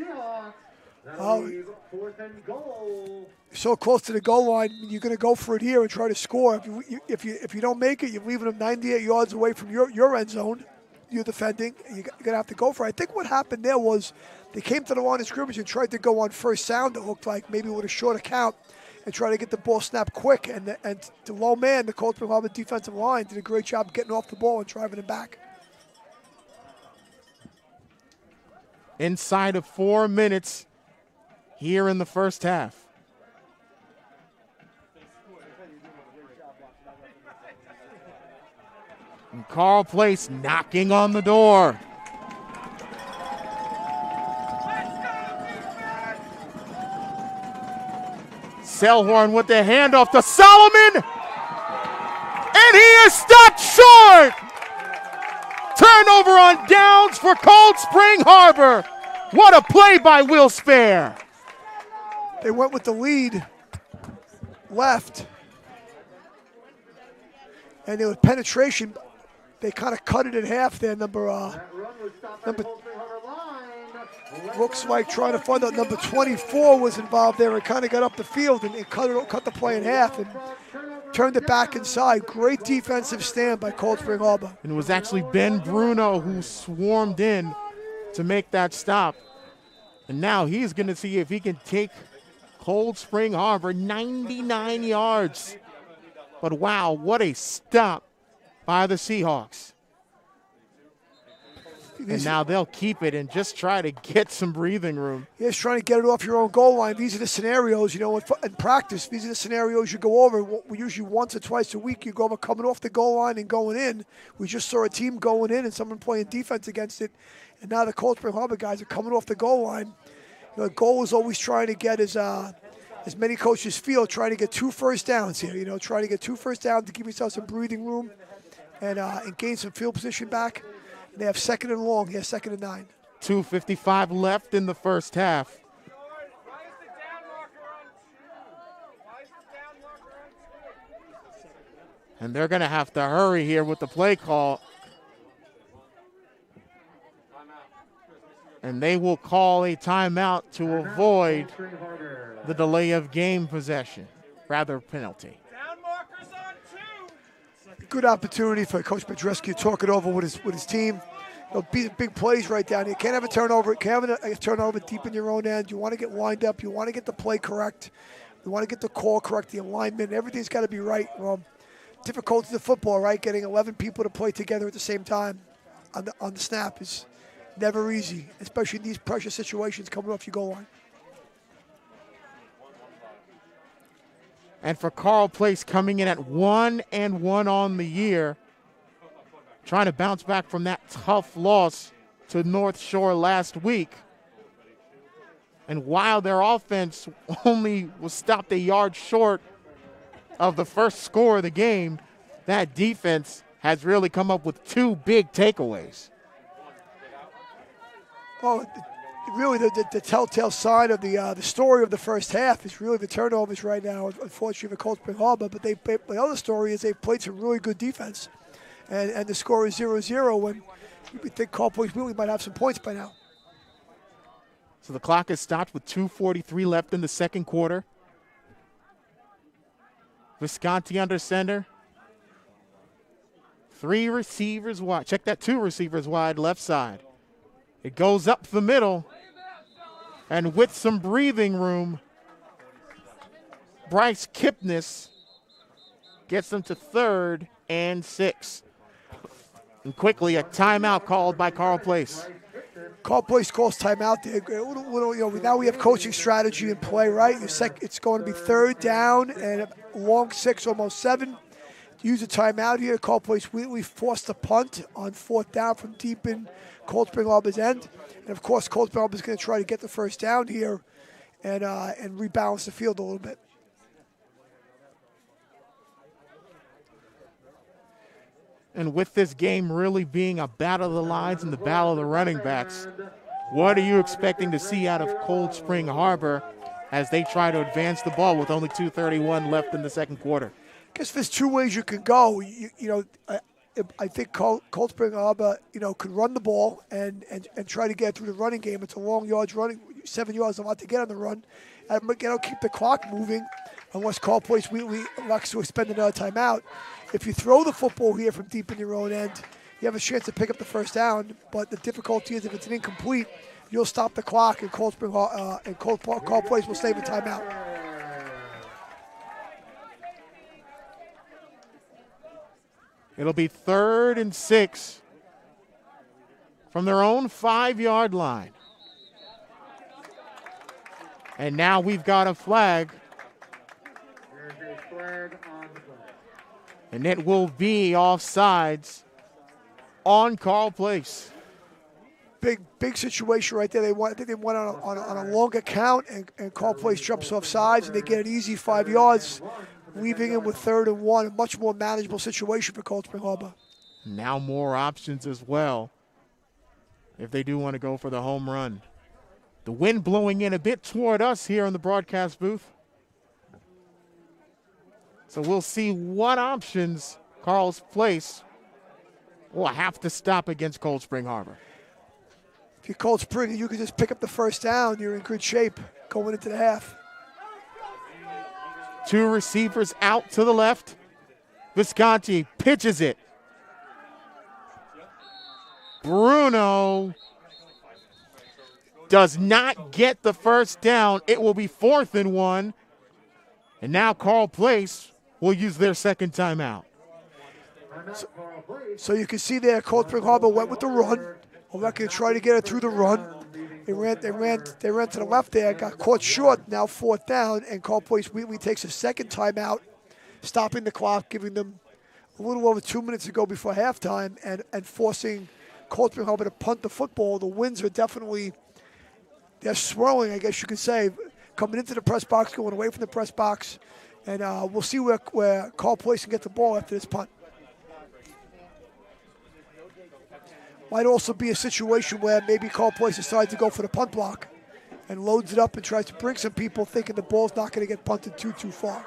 So close to the goal line, you're going to go for it here and try to score. If you don't make it, you're leaving them 98 yards away from your end zone. You're defending, and you're going to have to go for it. I think what happened there was they came to the line of scrimmage and tried to go on first sound, it looked like, maybe with a shorter count, and try to get the ball snapped quick. And the low man, the Cold Spring Harbor defensive line, did a great job getting off the ball and driving it back. Inside of 4 minutes here in the first half. And Carle Place knocking on the door. Selhorn with the handoff to Solomon. And he is stopped short. Turnover on downs for Cold Spring Harbor. What a play by Will Spare. They went with the lead left. And there was penetration. They kind of cut it in half there. Looks like trying to find out number 24 was involved there and kind of got up the field and cut the play in half and turned it back inside. Great defensive stand by Cold Spring Harbor. And it was actually Ben Bruno who swarmed in to make that stop. And now he's going to see if he can take Cold Spring Harbor 99 yards. But wow, what a stop by the Seahawks. And now they'll keep it and just try to get some breathing room. Yes, trying to get it off your own goal line. These are the scenarios, in practice, these are the scenarios you go over. Usually once or twice a week, you go over coming off the goal line and going in. We just saw a team going in and someone playing defense against it. And now the Cold Spring Harbor guys are coming off the goal line. The goal is always trying to get, as many coaches feel, trying to get 2 first downs here. Trying to get 2 first downs to give yourself some breathing room and gain some field position back. They have 2nd and long here, 2nd and 9. 2:55 left in the first half. And they're going to have to hurry here with the play call. And they will call a timeout to avoid the delay of game possession, rather penalty. Good opportunity for Coach Pedrescu to talk it over with his team. Big plays right down here. Can't have a turnover. Can't have a turnover deep in your own end. You want to get lined up. You want to get the play correct. You want to get the call correct, the alignment. Everything's got to be right. Difficulties of football, right? Getting 11 people to play together at the same time on the snap is never easy, especially in these pressure situations coming off your goal line. And for Carle Place coming in at 1-1 on the year, trying to bounce back from that tough loss to North Shore last week. And while their offense only was stopped a yard short of the first score of the game, that defense has really come up with 2 big takeaways. Well, really the telltale sign of the story of the first half is really the turnovers right now, unfortunately for Cold Spring Harbor. But the other story is they've played some really good defense. And the score is 0-0 when you think Carle Place really might have some points by now. So the clock is stopped with 2:43 left in the second quarter. Visconti under center. 3 receivers wide. Check that, 2 receivers wide left side. It goes up the middle. And with some breathing room, Bryce Kipnis gets them to 3rd and 6. And quickly, a timeout called by Carle Place. Carle Place calls timeout there. Now we have coaching strategy in play, right? It's going to be 3rd down and a long 6, almost 7. Use a timeout here. Carle Place we forced a punt on 4th down from deep in Cold Spring Harbor's end. And, of course, Cold Spring Harbor is going to try to get the first down here and rebalance the field a little bit. And with this game really being a battle of the lines and the battle of the running backs, what are you expecting to see out of Cold Spring Harbor as they try to advance the ball with only 2:31 left in the second quarter? I guess there's 2 ways you can go. I think Cold Spring Harbor, could run the ball and try to get through the running game. It's a long yards running, 7 yards, a lot to get on the run. Keep the clock moving unless Carle Place we elects to expend another timeout. If you throw the football here from deep in your own end, you have a chance to pick up the first down. But the difficulty is if it's an incomplete, you'll stop the clock and Carle Place will save a timeout. It'll be 3rd and 6 from their own 5-yard line. And now we've got a flag. There's a flag on the play. And it will be offsides on Carle Place. Big situation right there. I think they went on a longer count, and Carle Place jumps off sides, and they get an easy 5 yards, leaving him with 3rd and 1, a much more manageable situation for Cold Spring Harbor. Now more options as well if they do want to go for the home run. The wind blowing in a bit toward us here in the broadcast booth. So we'll see what options Carle's Place will have to stop against Cold Spring Harbor. If you're Cold Spring, you can just pick up the first down. You're in good shape going into the half. 2 receivers out to the left. Visconti pitches it. Bruno does not get the first down. It will be 4th and 1. And now Carle Place will use their second timeout. So you can see there, Cold Spring Harbor went with the run. Oleka tried to get it through the run. They ran to the left there, got caught short, now 4th down, and Carle Place Wheatley takes a second timeout, stopping the clock, giving them a little over 2 minutes to go before halftime, and forcing Cold Spring Harbor to punt the football. The winds are definitely, they're swirling, I guess you could say, coming into the press box, going away from the press box, and we'll see where Carle Place can get the ball after this punt. Might also be a situation where maybe Carle Place decides to go for the punt block and loads it up and tries to bring some people thinking the ball's not going to get punted too far.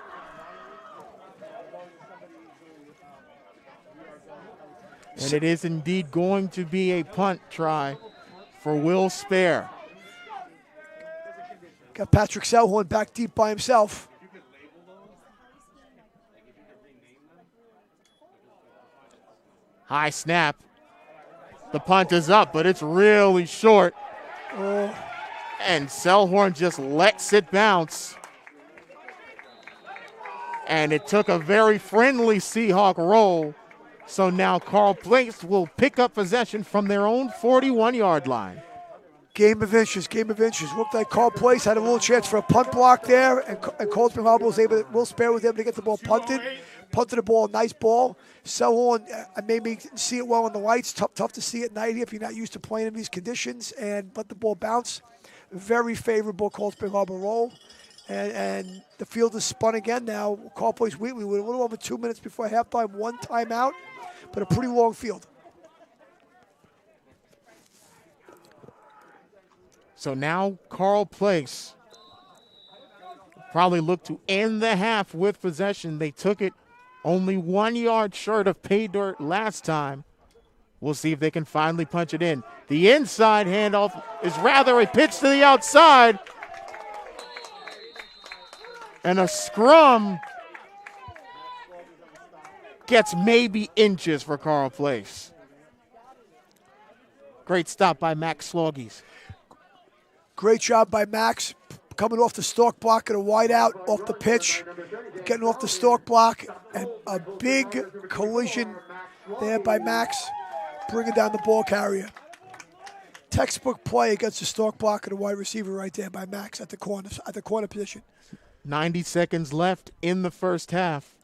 And it is indeed going to be a punt try for Will Spare. Got Patrick Selhorn back deep by himself. High snap. The punt is up, but it's really short. And Selhorn just lets it bounce. And it took a very friendly Seahawk roll. So now Carle Place will pick up possession from their own 41-yard line. Game of inches. Looked like Carle Place had a little chance for a punt block there, and Cold Spring Harbor Will Spare was able to get the ball punted. Punted the ball, nice ball. Selhorn, I maybe see it well on the lights. Tough to see at night if you're not used to playing in these conditions, and let the ball bounce. Very favorable Cold Spring Harbor roll. And the field is spun again now. Carle Place Wheatley with a little over 2 minutes before halftime, 1 timeout, but a pretty long field. So now Carle Place probably look to end the half with possession. They took it only 1 yard short of pay dirt last time. We'll see if they can finally punch it in. The inside handoff is rather a pitch to the outside. And a scrum gets maybe inches for Carle Place. Great stop by Max Sloggies. Great job by Max, coming off the stalk block and a wide out off the pitch, getting off the stalk block, and a big collision there by Max, bringing down the ball carrier. Textbook play against the stalk block and a wide receiver right there by Max at the corner position. 90 seconds left in the first half.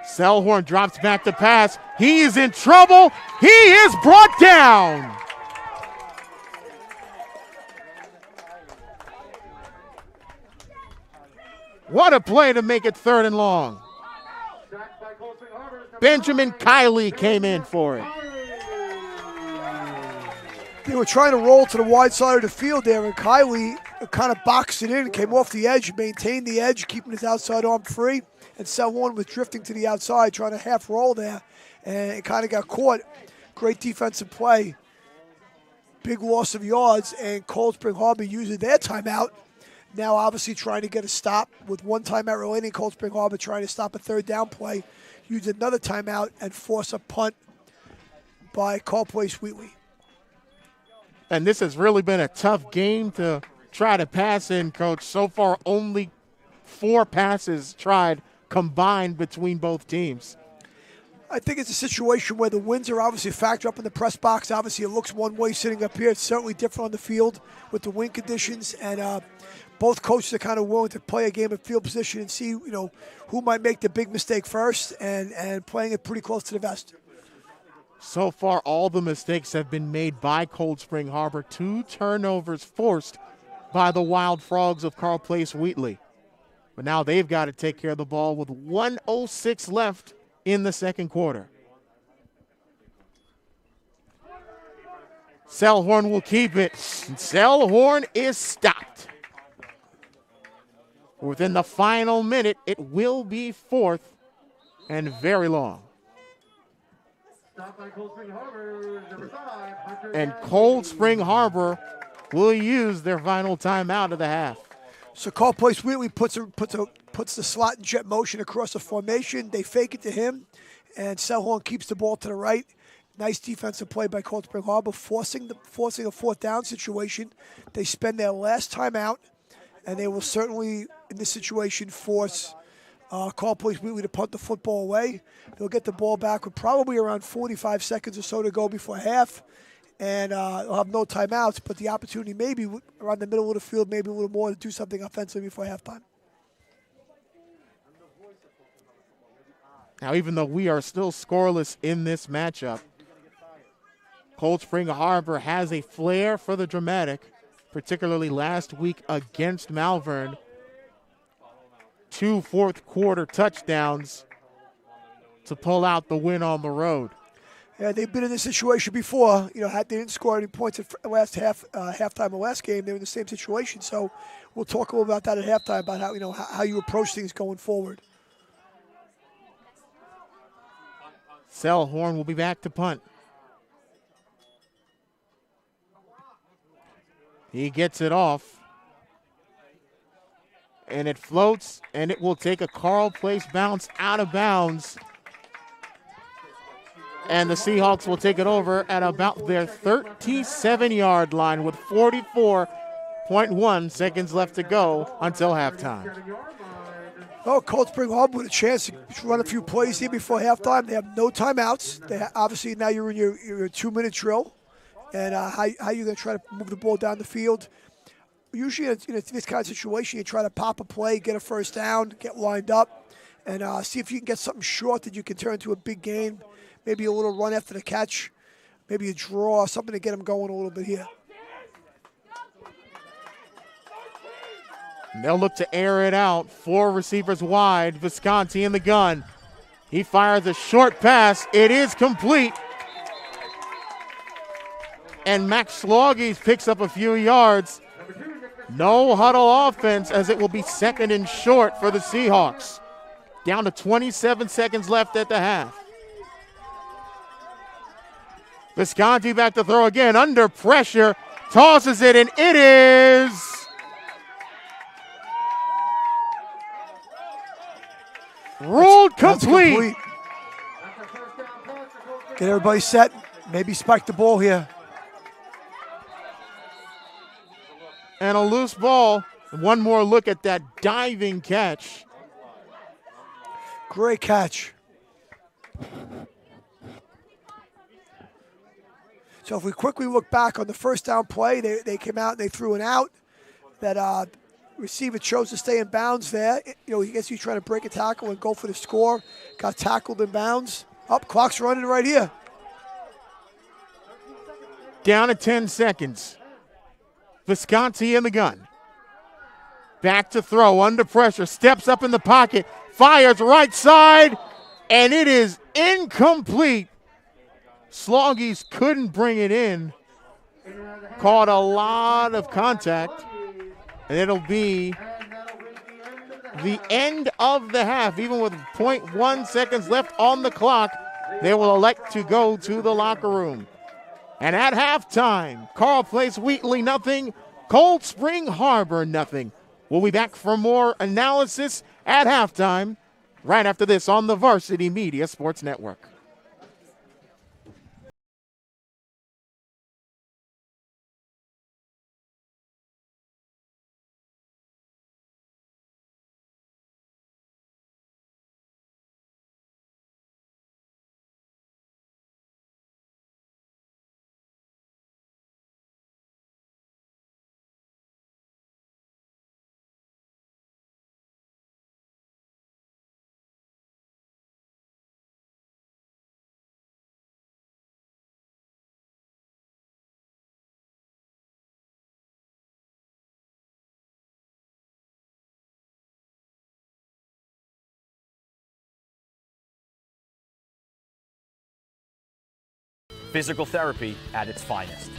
Selhorn drops back to pass. He is in trouble. He is brought down. What a play to make it 3rd and long. Benjamin Kiley came in for it. They were trying to roll to the wide side of the field there, and Kiley kind of boxed it in, came off the edge, maintained the edge, keeping his outside arm free. And Selhorn was drifting to the outside, trying to half roll there, and it kind of got caught. Great defensive play. Big loss of yards, and Cold Spring Harbor uses their timeout. Now obviously trying to get a stop with 1 timeout remaining. Cold Spring Harbor trying to stop a 3rd down play. Use another timeout and force a punt by Carle Place Wheatley. And this has really been a tough game to try to pass in, Coach. So far, only 4 passes tried combined between both teams. I think it's a situation where the winds are obviously a factor up in the press box. Obviously, it looks one way sitting up here. It's certainly different on the field with the wind conditions. And both coaches are kind of willing to play a game of field position and see, who might make the big mistake first and playing it pretty close to the vest. So far, all the mistakes have been made by Cold Spring Harbor. 2 turnovers forced by the Wild Frogs of Carle Place Wheatley. But now they've got to take care of the ball with 1:06 left in the second quarter. Selhorn will keep it. And Selhorn is stopped. Within the final minute, it will be 4th and very long. And Cold Spring Harbor will use their final timeout of the half. So Carle Place Wheatley puts the slot in jet motion across the formation. They fake it to him, and Selhorn keeps the ball to the right. Nice defensive play by Cold Spring Harbor, forcing a 4th down situation. They spend their last timeout, and they will certainly, in this situation, force Carle Place Wheatley to punt the football away. They'll get the ball back with probably around 45 seconds or so to go before half. And they'll have no timeouts, but the opportunity maybe around the middle of the field, maybe a little more to do something offensively before halftime. Now, even though we are still scoreless in this matchup, Cold Spring Harbor has a flair for the dramatic, particularly last week against Malvern. 2 fourth-quarter touchdowns to pull out the win on the road. Yeah, they've been in this situation before. They didn't score any points at last halftime of last game. They were in the same situation. So we'll talk a little about that at halftime about how you approach things going forward. Selhorn will be back to punt. He gets it off. And it floats, and it will take a Carle Place bounce out of bounds. And the Seahawks will take it over at about their 37-yard line with 44.1 seconds left to go until halftime. Oh, Cold Spring Harbor with a chance to run a few plays here before halftime. They have no timeouts. Obviously, now you're in your 2-minute drill. And how you're going to try to move the ball down the field. Usually in this kind of situation, you try to pop a play, get a first down, get lined up, and see if you can get something short that you can turn into a big gain. Maybe a little run after the catch, maybe a draw, something to get them going a little bit here. And they'll look to air it out. 4 receivers wide. Visconti in the gun. He fires a short pass. It is complete. And Max Schloggies picks up a few yards. No huddle offense as it will be 2nd and short for the Seahawks. Down to 27 seconds left at the half. Visconti back to throw again, under pressure, tosses it, and it is ruled complete. Get everybody set, maybe spike the ball here. And a loose ball. One more look at that diving catch. Great catch. So if we quickly look back on the first down play, they came out and they threw an out. That receiver chose to stay in bounds there. I guess he's trying to break a tackle and go for the score. Got tackled in bounds. Clock's running right here. Down to 10 seconds. Visconti in the gun. Back to throw, under pressure, steps up in the pocket, fires right side, and it is incomplete. Schloggies couldn't bring it in. Caught a lot of contact, and it'll be the end of the half. Even with 0.1 seconds left on the clock, they will elect to go to the locker room. And at halftime, Carle Place Wheatley nothing, Cold Spring Harbor nothing. We'll be back for more analysis at halftime right after this on the Varsity Media Sports Network. Physical therapy at its finest.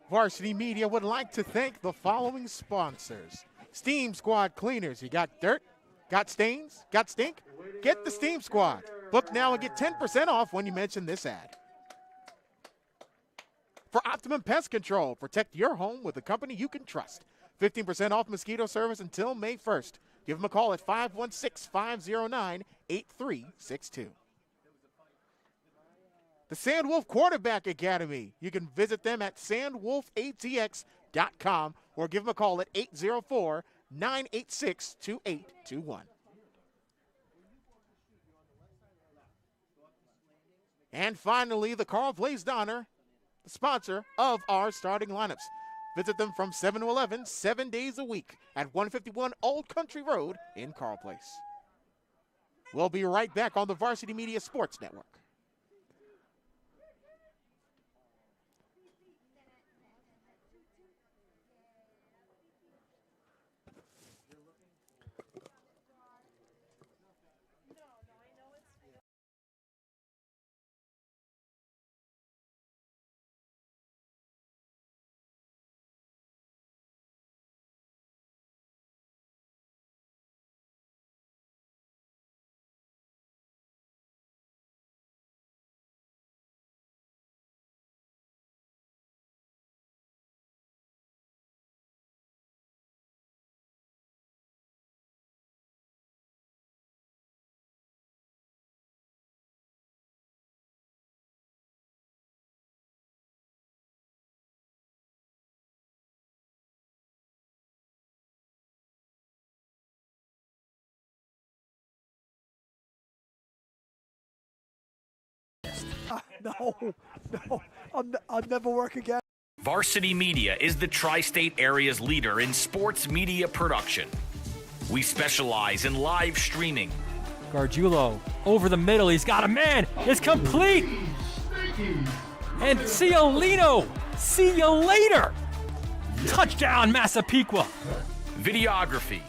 Varsity Media would like to thank the following sponsors. Steam Squad Cleaners. You got dirt? Got stains? Got stink? Get the Steam Squad. Book now and get 10% off when you mention this ad. For Optimum Pest Control, protect your home with a company you can trust. 15% off mosquito service until May 1st. Give them a call at 516-509-8362. The Sandwolf Quarterback Academy. You can visit them at sandwolfatx.com or give them a call at 804-986-2821. And finally, the Carle Blazed Honor, the sponsor of our starting lineups. Visit them from 7 to 11, 7 days a week at 151 Old Country Road in Carle Place. We'll be right back on the Varsity Media Sports Network. No, I'll never work again. Varsity Media is the tri-state area's leader in sports media production. We specialize in live streaming. Gargiulo over the middle. He's got a man. It's complete. And Ciolino. See you later. Touchdown, Massapequa. Videography.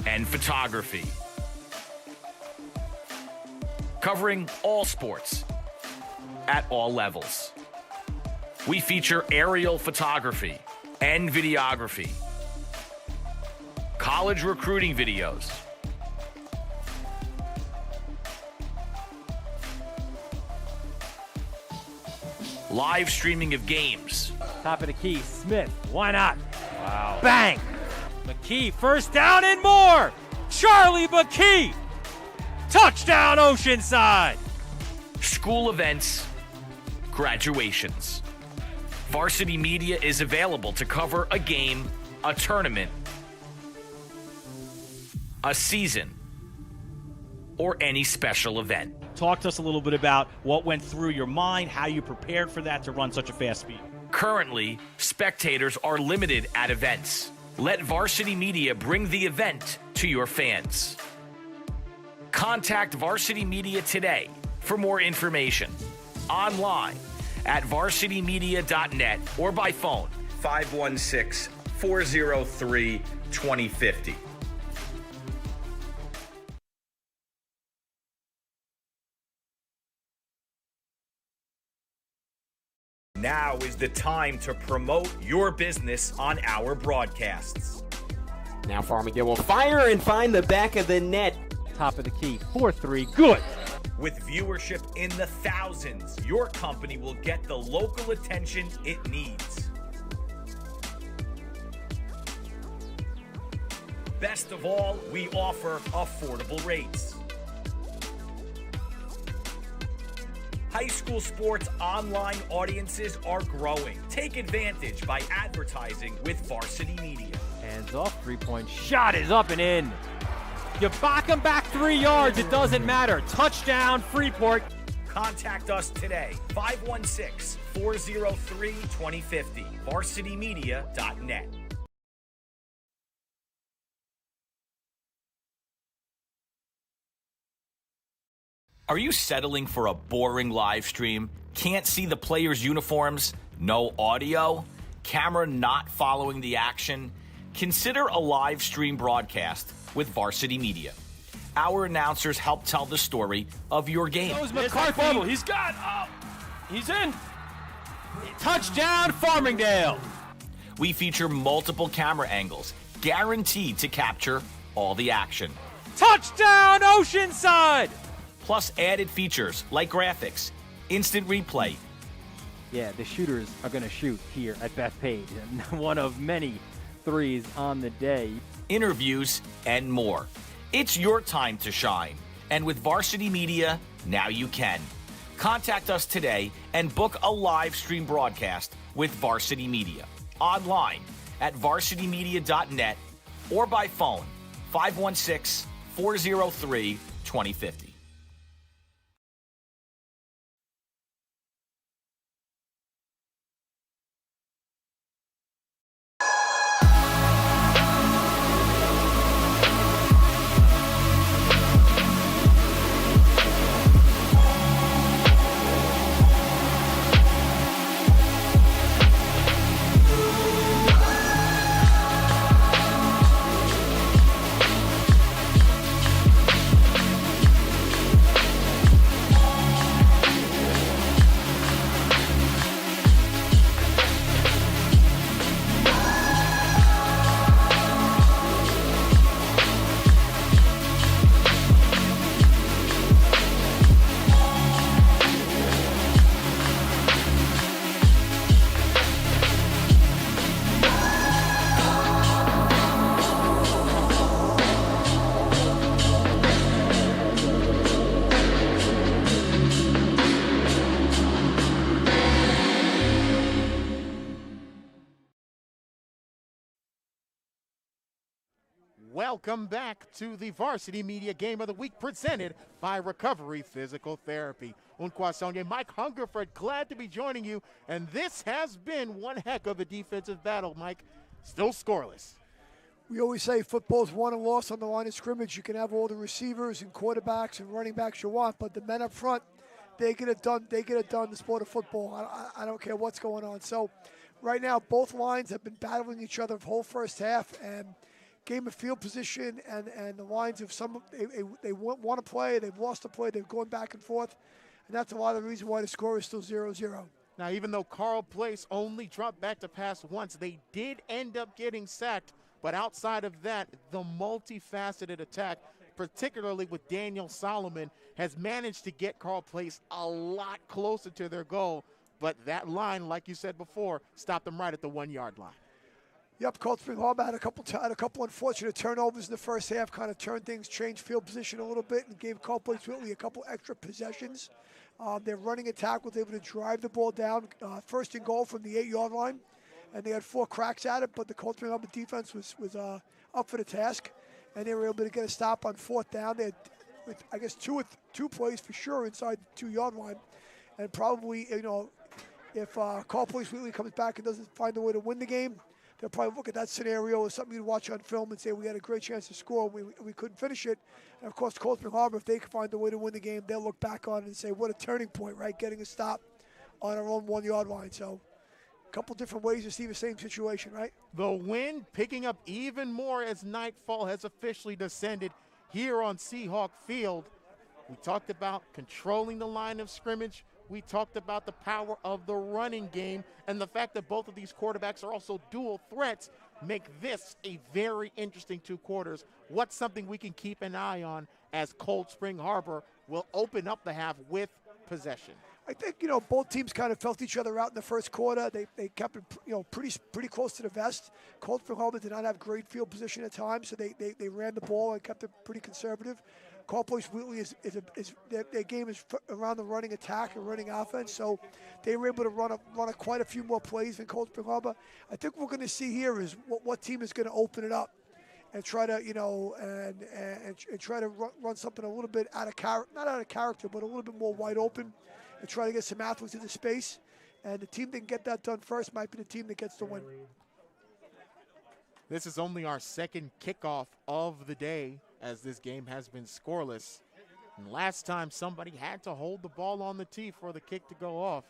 And photography. Covering all sports at all levels. We feature aerial photography and videography, college recruiting videos, live streaming of games. Top of the key, Smith. Why not? Wow. Bang. McKee, first down and more. Charlie McKee. Touchdown, Oceanside. School events, graduations. Varsity Media is available to cover a game, a tournament, a season, or any special event. Talk to us a little bit about what went through your mind, how you prepared for that to run such a fast speed. Currently, spectators are limited at events. Let Varsity Media bring the event to your fans. Contact Varsity Media today for more information. Online at varsitymedia.net or by phone 516-403-2050. Now is the time to promote your business on our broadcasts. Now Farmiga will fire and find the back of the net. Top of the key, 4-3, good. With viewership in the thousands, your company will get the local attention it needs. Best of all, we offer affordable rates. High school sports online audiences are growing. Take advantage by advertising with Varsity Media. Hands off, three-point shot is up and in. You back him back 3 yards, it doesn't matter. Touchdown, Freeport. Contact us today, 516-403-2050, varsitymedia.net. Are you settling for a boring live stream? Can't see the players' uniforms? No audio? Camera not following the action? Consider a live stream broadcast with Varsity Media. our announcers help tell the story of your game. Goes McCarthy. He's got. He's in. Touchdown, Farmingdale. We feature multiple camera angles, guaranteed to capture all the action. Touchdown, Oceanside. Plus added features like graphics, instant replay. Yeah, the shooters are going to shoot here at Bethpage, and one of many threes on the day. Interviews, and more. It's your time to shine. And with Varsity Media, now you can. Contact us today and book a live stream broadcast with Varsity Media. Online at varsitymedia.net or by phone 516-403-2050. Welcome back to the Varsity Media Game of the Week presented by Recovery Physical Therapy. Unkwasonye, Mike Hungerford, glad to be joining you. And this has been one heck of a defensive battle, Mike. Still scoreless. We always say football's won and lost on the line of scrimmage. You can have all the receivers and quarterbacks and running backs you want, but the men up front, they get it done. They get it done in the sport of football. I don't care what's going on. So right now, both lines have been battling each other the whole first half, and game of field position and the lines of some they want to play, they've lost a play, they've gone back and forth, and that's a lot of the reason why the score is still 0-0. Now, even though Carle Place only dropped back to pass once, they did end up getting sacked. But outside of that, the multifaceted attack, particularly with Daniel Solomon, has managed to get Carle Place a lot closer to their goal. But that line, like you said before, stopped them right at the 1 yard line. Yep, Cold Spring Harbor had a couple unfortunate turnovers in the first half, kind of turned things, changed field position a little bit, and gave Carle Place Whitley a couple extra possessions. Their running attack was able to drive the ball down, first and goal from the 8-yard line, and they had 4 cracks at it, but the Cold Spring Harbor defense was up for the task, and they were able to get a stop on 4th down. They had, I guess, two plays for sure inside the 2-yard line, and probably, if Carle Place Whitley comes back and doesn't find a way to win the game, they'll probably look at that scenario as something you'd watch on film and say we had a great chance to score. We couldn't finish it. And, of course, Cold Spring Harbor, if they can find a way to win the game, they'll look back on it and say, what a turning point, right, getting a stop on our own 1-yard line. So a couple different ways to see the same situation, right? The wind picking up even more as nightfall has officially descended here on Seahawk Field. We talked about controlling the line of scrimmage. We talked about the power of the running game, and the fact that both of these quarterbacks are also dual threats make this a very interesting 2 quarters. What's something we can keep an eye on as Cold Spring Harbor will open up the half with possession? I think, both teams kind of felt each other out in the first quarter. They kept it, pretty close to the vest. Cold Spring Harbor did not have great field position at times, so they ran the ball and kept it pretty conservative. Carle Place Whitley their game is around the running attack and running offense, so they were able to run quite a few more plays than Cold Spring Harbor. I think what we're going to see here is what team is going to open it up and try to and try to run something a little bit out of character, not out of character, but a little bit more wide open, and try to get some athletes into space. And the team that can get that done first might be the team that gets the win. This is only our second kickoff of the day, as this game has been scoreless. And last time somebody had to hold the ball on the tee for the kick to go off.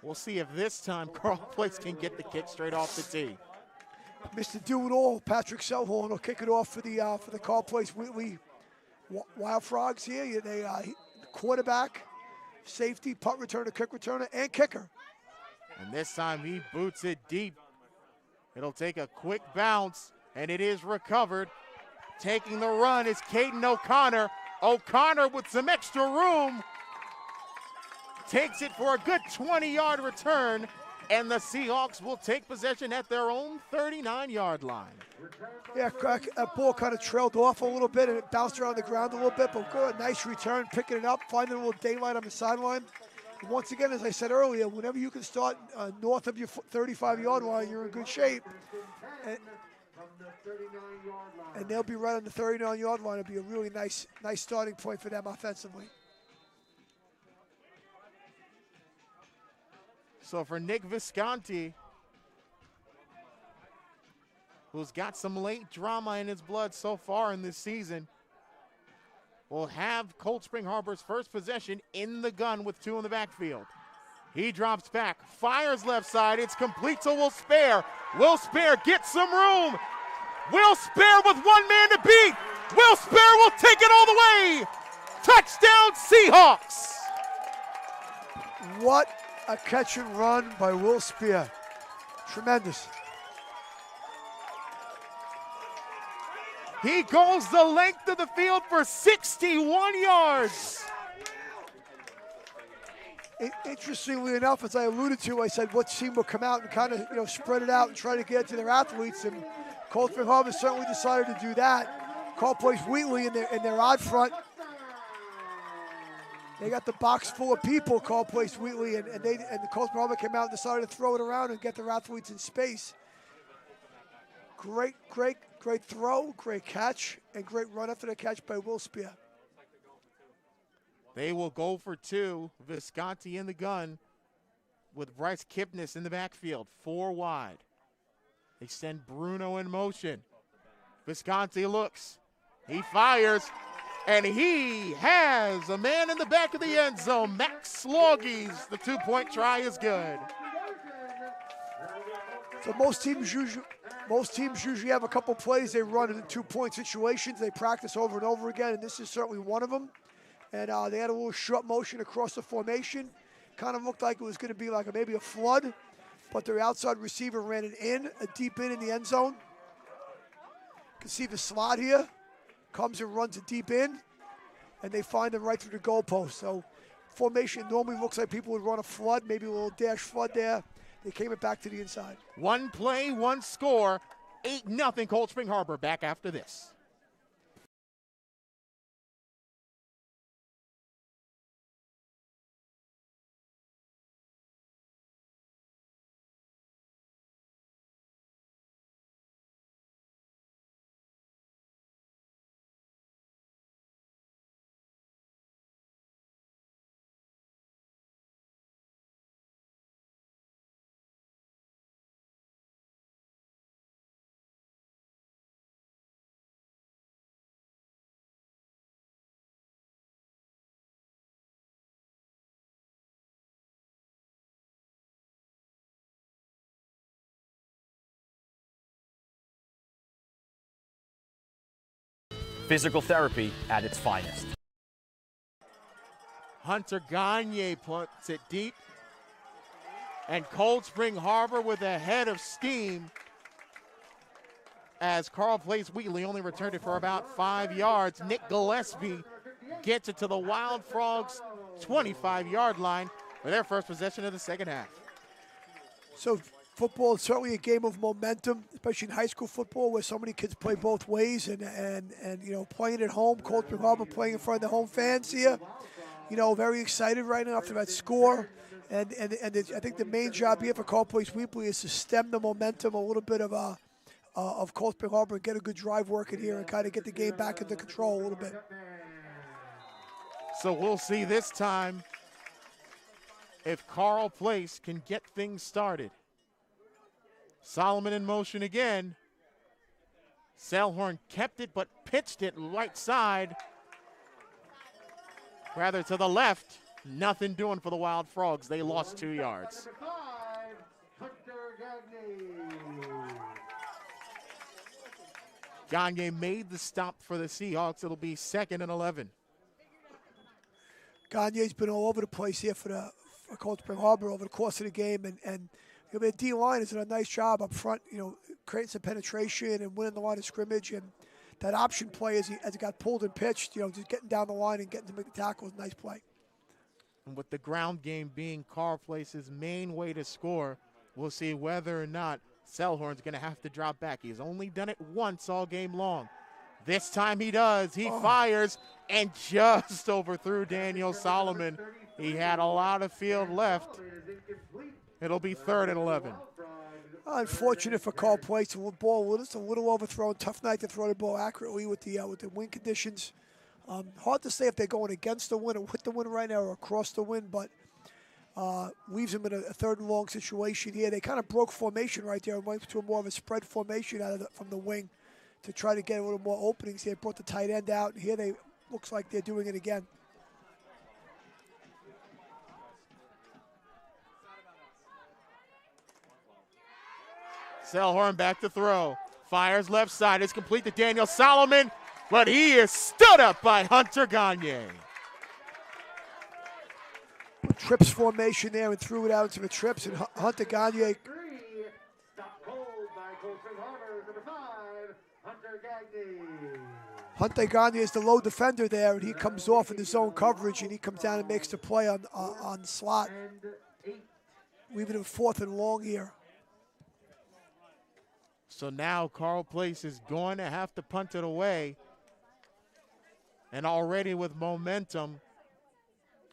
We'll see if this time Carle Place can get the kick straight off the tee. Mr. Do-It-All, Patrick Selhorn will kick it off for the Carle Place Whitley Wild Frogs here, they quarterback, safety, punt returner, kick returner, and kicker. And this time he boots it deep. It'll take a quick bounce, and it is recovered. Taking the run is Caden O'Connor. O'Connor with some extra room takes it for a good 20-yard return, and the Seahawks will take possession at their own 39-yard line. Yeah, that ball kind of trailed off a little bit, and it bounced around the ground a little bit, but good, nice return, picking it up, finding a little daylight on the sideline. And once again, as I said earlier, whenever you can start north of your 35-yard line, you're in good shape. And they'll be right on the 39-yard line. It'll be a really nice starting point for them offensively. So for Nick Visconti, who's got some late drama in his blood so far in this season, will have Cold Spring Harbor's first possession in the gun with 2 in the backfield. He drops back, fires left side. It's complete to Will Spare. Will Spare gets some room. Will Spare with 1 man to beat. Will Spare will take it all the way. Touchdown Seahawks. What a catch and run by Will Spear. Tremendous. He goes the length of the field for 61 yards. Interestingly enough, as I alluded to, I said what team will come out and kind of spread it out and try to get to their athletes, and Cold Spring Harbor certainly decided to do that. Carle plays Wheatley in their odd front. They got the box full of people. Carle plays Wheatley, and the Cold Spring Harbor came out and decided to throw it around and get their athletes in space. Great throw, great catch, and great run after the catch by Will Spear. They will go for 2. Visconti in the gun with Bryce Kipnis in the backfield. 4 wide. They send Bruno in motion. Visconti looks. He fires. And he has a man in the back of the end zone. Max Sloggies. The 2-point try is good. So most teams usually have a couple plays they run in 2-point situations. They practice over and over again, and this is certainly one of them. And they had a little short motion across the formation. Kind of looked like it was going to be like maybe a flood, but their outside receiver ran it in, a deep in the end zone. You can see the slot here. Comes and runs a deep in, and they find them right through the goalpost. So formation normally looks like people would run a flood, maybe a little dash flood there. They came it back to the inside. 1 play, 1 score, 8-0 Cold Spring Harbor. Back after this. Physical therapy at its finest. Hunter Gagne puts it deep. And Cold Spring Harbor with a head of steam as Carle plays Wheatley, only returned it for about 5 yards. Nick Gillespie gets it to the Wild Frogs 25-yard line for their first possession of the second half. So football is certainly a game of momentum, especially in high school football where so many kids play both ways, and playing at home, Cold Spring Harbor playing in front of the home fans here. Very excited right now after that score. And I think the main job here for Carle plays Wheatley is to stem the momentum a little bit of Cold Spring Harbor and get a good drive working here and kind of get the game back into control a little bit. So we'll see this time if Carle Place can get things started. Solomon in motion again. Sailhorn kept it but pitched it right side. Rather to the left. Nothing doing for the Wild Frogs. They lost 2 yards. Gagne made the stop for the Seahawks. It'll be 2nd and 11. Gagne's been all over the place here for Cold Spring Harbor over the course of the game, and the D-line has done a nice job up front, creating some penetration and winning the line of scrimmage, and that option play as he got pulled and pitched, just getting down the line and getting to make the tackle was a nice play. And with the ground game being Carle Place's main way to score, we'll see whether or not Selhorn's going to have to drop back. He's only done it once all game long. This time he does. He fires and just overthrew Daniel Solomon. He had a lot of field left. It'll be 3rd and 11. Unfortunate for Carle Place. The ball was a little overthrown. Tough night to throw the ball accurately with the wind conditions. Hard to say if they're going against the wind or with the wind right now or across the wind, but leaves them in a 3rd and long situation here. They kind of broke formation right there and went to more of a spread formation from the wing to try to get a little more openings. They brought the tight end out, and here they looks like they're doing it again. Selhorn back to throw. Fires left side. It's complete to Daniel Solomon, but he is stood up by Hunter Gagne. Trips formation there and threw it out into the trips, and Hunter Gagne. Hunter Gagne is the low defender there, and he comes off in the zone coverage, and he comes down and makes the play on the slot. Leaving him 4th and long here. So now Carle Place is going to have to punt it away. And already with momentum,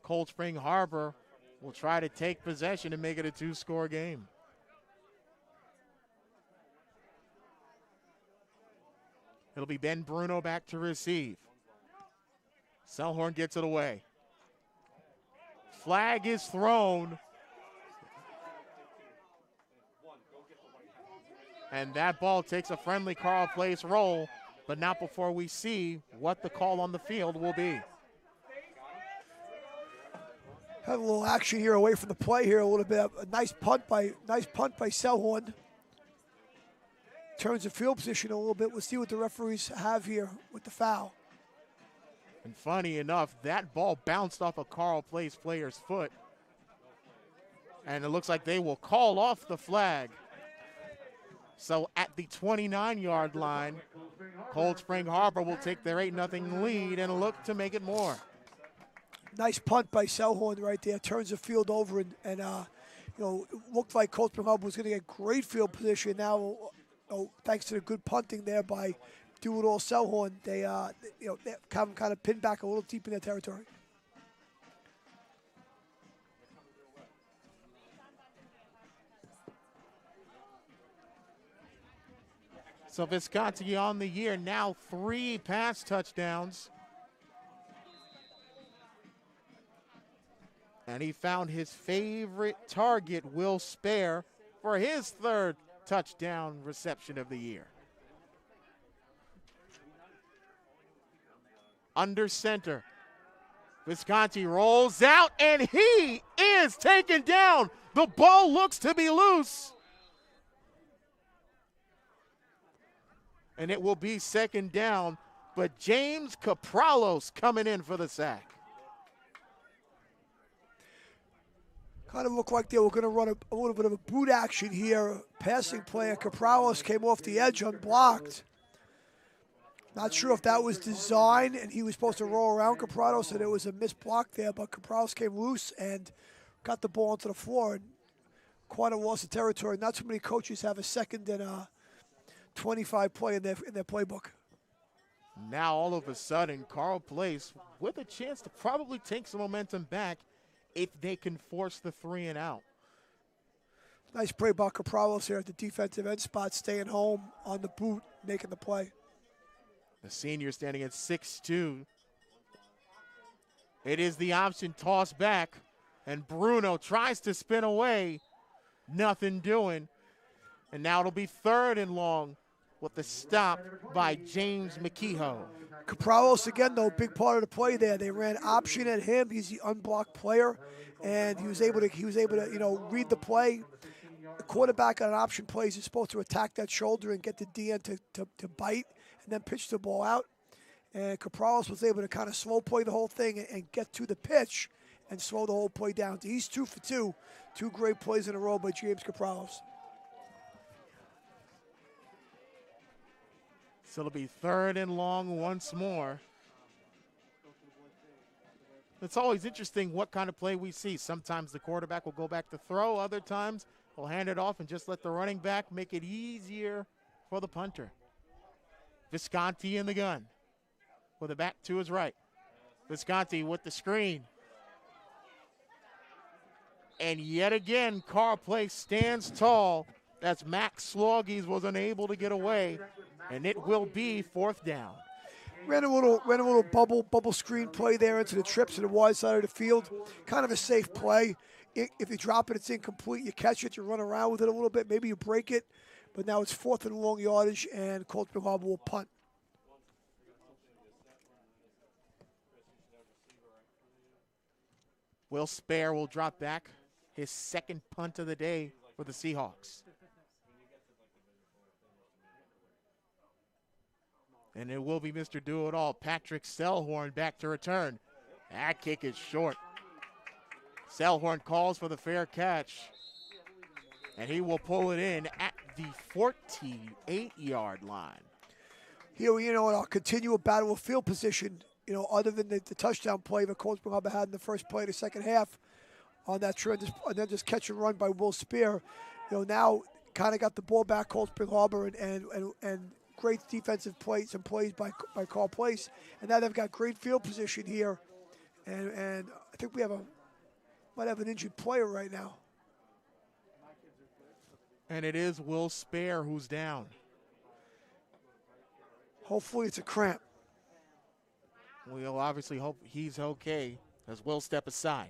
Cold Spring Harbor will try to take possession and make it a 2-score game. It'll be Ben Bruno back to receive. Selhorn gets it away. Flag is thrown. And that ball takes a friendly Carle Place roll, but not before we see what the call on the field will be. Had a little action here away from the play here a little bit. A nice punt by Selhorn. Turns the field position a little bit. We'll see what the referees have here with the foul. And funny enough, that ball bounced off a Carle Place player's foot. And it looks like they will call off the flag. So at the 29-yard line, Cold Spring Harbor will take their 8-0 lead and look to make it more. Nice punt by Selhorn right there. Turns the field over and looked like Cold Spring Harbor was going to get great field position. Now, thanks to the good punting there by Do-It-All Selhorn, they kind of pinned back a little deep in their territory. So Visconti on the year, now 3 pass touchdowns. And he found his favorite target, Will Spare, for his 3rd touchdown reception of the year. Under center, Visconti rolls out, and he is taken down. The ball looks to be loose. And it will be 2nd down, but James Capralos coming in for the sack. Kind of looked like they were going to run a little bit of a boot action here. Passing play, Capralos came off the edge unblocked. Not sure if that was design and he was supposed to roll around Capralos and it was a missed block there, but Capralos came loose and got the ball onto the floor. And quite a loss of territory. Not too many coaches have a 2nd and 25 play in their playbook. Now all of a sudden, Carle Place with a chance to probably take some momentum back if they can force the 3 and out. Nice play by Capralos here at the defensive end spot, staying home on the boot, making the play. The senior standing at 6'2". It is the option toss back, and Bruno tries to spin away. Nothing doing. And now it'll be 3rd and long with the stop by James McKehoe. Capralos again, though, big part of the play there. They ran option at him. He's the unblocked player, and he was able to read the play. The quarterback on an option play is supposed to attack that shoulder and get the DN to bite. and then pitched the ball out. And Caprales was able to kind of slow play the whole thing and get to the pitch and slow the whole play down. He's 2 for 2. 2 great plays in a row by James Caprales. So it'll be 3rd and long once more. It's always interesting what kind of play we see. Sometimes the quarterback will go back to throw. Other times he'll hand it off and just let the running back make it easier for the punter. Visconti in the gun with a back to his right. Visconti with the screen. And yet again, Carle Place stands tall as Max Sloggies was unable to get away, and it will be 4th down. Ran a little bubble screen play there into the trips to the wide side of the field. Kind of a safe play. If you drop it, it's incomplete. You catch it, you run around with it a little bit. Maybe you break it, but now it's 4th and long yardage, and Cold Spring Harbor will punt. Will Spare will drop back, his 2nd punt of the day for the Seahawks. And it will be Mr. Do-It-All, Patrick Selhorn, back to return. That kick is short. Selhorn calls for the fair catch. And he will pull it in at the 48-yard line. Here, you know, in our continual battle of field position, you know, other than the touchdown play that Cold Spring Harbor had in the first play of the second half on that trend, and then just catch and run by Will Spear, you know, now kind of got the ball back, Cold Spring Harbor, and great defensive plays and plays by Carle Place, and now they've got great field position here, and I think we might have an injured player right now. And it is Will Spare who's down. Hopefully it's a cramp. We'll obviously hope he's okay as we'll step aside.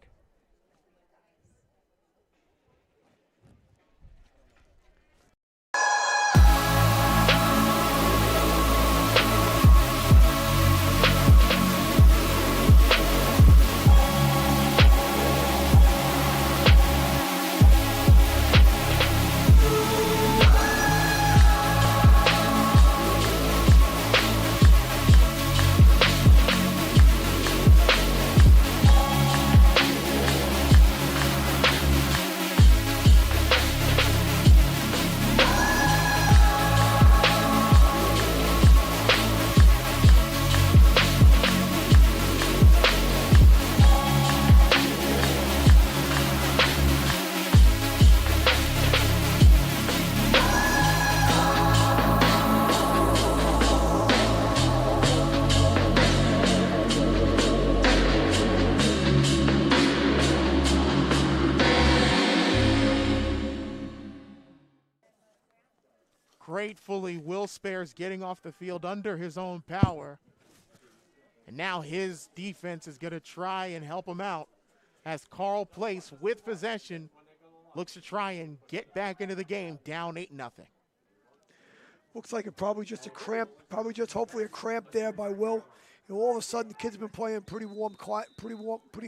Gratefully, Will Spare's getting off the field under his own power. And now his defense is going to try and help him out as Carle Place, with possession, looks to try and get back into the game, down 8-0. Looks like it probably just a cramp, hopefully a cramp there by Will. You know, all of a sudden the kid's been playing pretty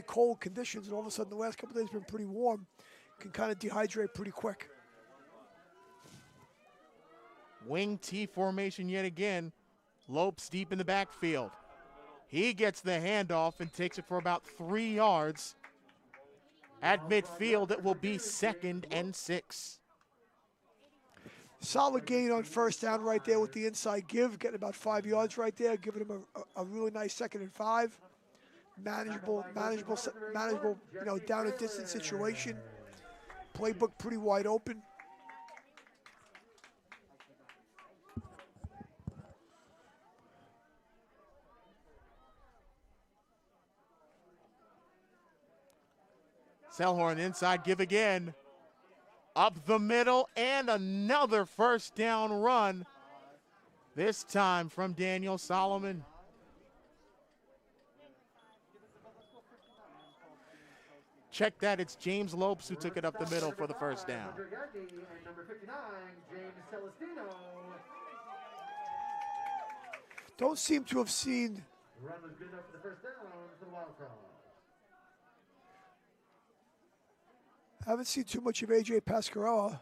cold conditions, and all of a sudden the last couple of days been pretty warm. Can kind of dehydrate pretty quick. Wing T formation yet again. Lopes deep in the backfield. He gets the handoff and takes it for about 3 yards. At midfield, it will be 2nd and 6. Solid gain on first down right there with the inside give, getting about 5 yards right there, giving him a really nice 2nd and 5. Manageable, you know, down a distance situation. Playbook pretty wide open. Selhorn inside give again. Up the middle and another first down run. This time from Daniel Solomon. Check that, it's James Lopes who took it up the middle for the first down. Number 59, James Celestino. Don't seem to have seen. Run was good enough for the first down for the Wildcats. Haven't seen too much of AJ Pascarella.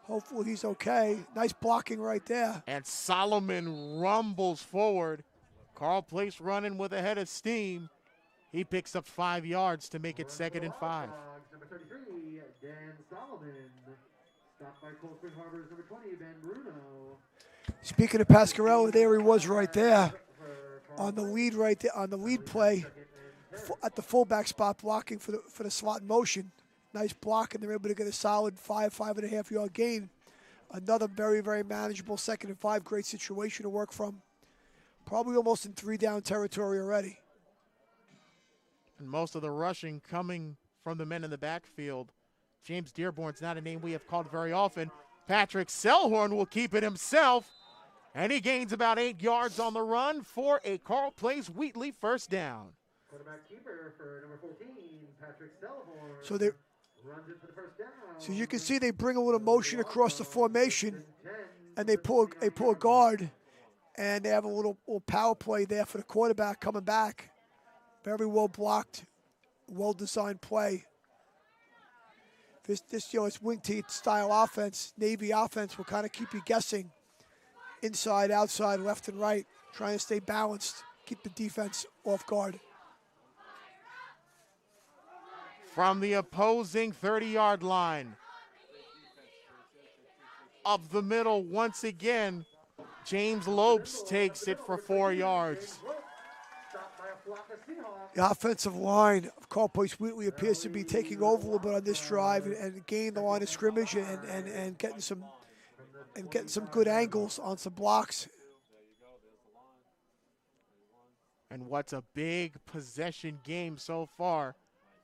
Hopefully he's okay. Nice blocking right there. And Solomon rumbles forward. Carle Place running with a head of steam. He picks up 5 yards to make it 2nd and 5. Number 33, Dan Solomon. Stopped by Cold Spring Harbor's number 20, Ben Bruno. Speaking of Pasquarello, there he was right there on the lead right there, on the lead play at the fullback spot, blocking for the slot motion. Nice block, and they're able to get a solid 5.5 yard gain. Another very, very manageable 2nd and 5. Great situation to work from. Probably almost in 3-down territory already. And most of the rushing coming from the men in the backfield. James Dearborn's not a name we have called very often. Patrick Selhorn will keep it himself, and he gains about 8 yards on the run for a Carle Place Wheatley first down. Quarterback keeper for number 14, Patrick Selhorn. So they runs it for the first down. So you can see they bring a little motion across the formation, and they pull a guard, and they have a little power play there for the quarterback coming back. Very well blocked, well designed play. This it's wing tee style offense, Navy offense will kind of keep you guessing, inside, outside, left and right, trying to stay balanced, keep the defense off guard. From the opposing 30-yard line. Up the middle once again, James Lopes takes it for 4 yards. The offensive line of Carle Place Wheatley appears to be taking over a little bit on this drive and gaining the line of scrimmage and getting some good angles on some blocks. And what's a big possession game so far.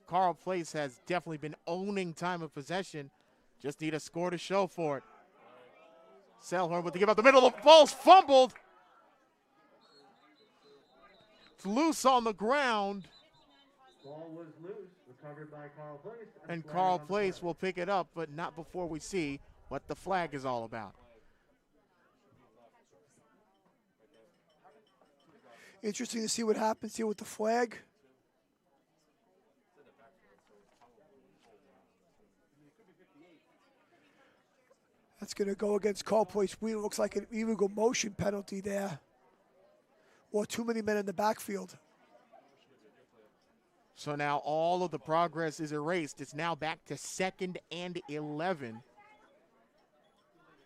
Carle Place has definitely been owning time of possession. Just need a score to show for it. Selhorn with the give up the middle. The ball's fumbled. It's loose on the ground. Ball was loose, recovered by Carle Place. And Carle Place will pick it up, but not before we see what the flag is all about. Interesting to see what happens here with the flag. That's going to go against Carle Place Wheatley. Looks like an illegal motion penalty there. Or too many men in the backfield. So now all of the progress is erased. It's now back to 2nd and 11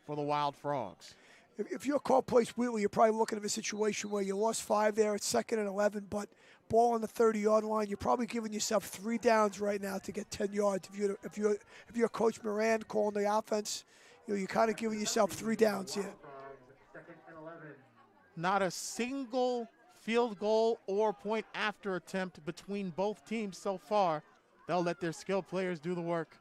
for the Wild Frogs. If you're Carle Place Wheatley, you're probably looking at a situation where you lost 5 there at 2nd and 11, but ball on the 30-yard line, you're probably giving yourself 3 downs right now to get 10 yards. If you're Coach Moran calling the offense, you're kind of giving yourself 3 downs here. Not a single field goal or point after attempt between both teams so far. They'll let their skilled players do the work.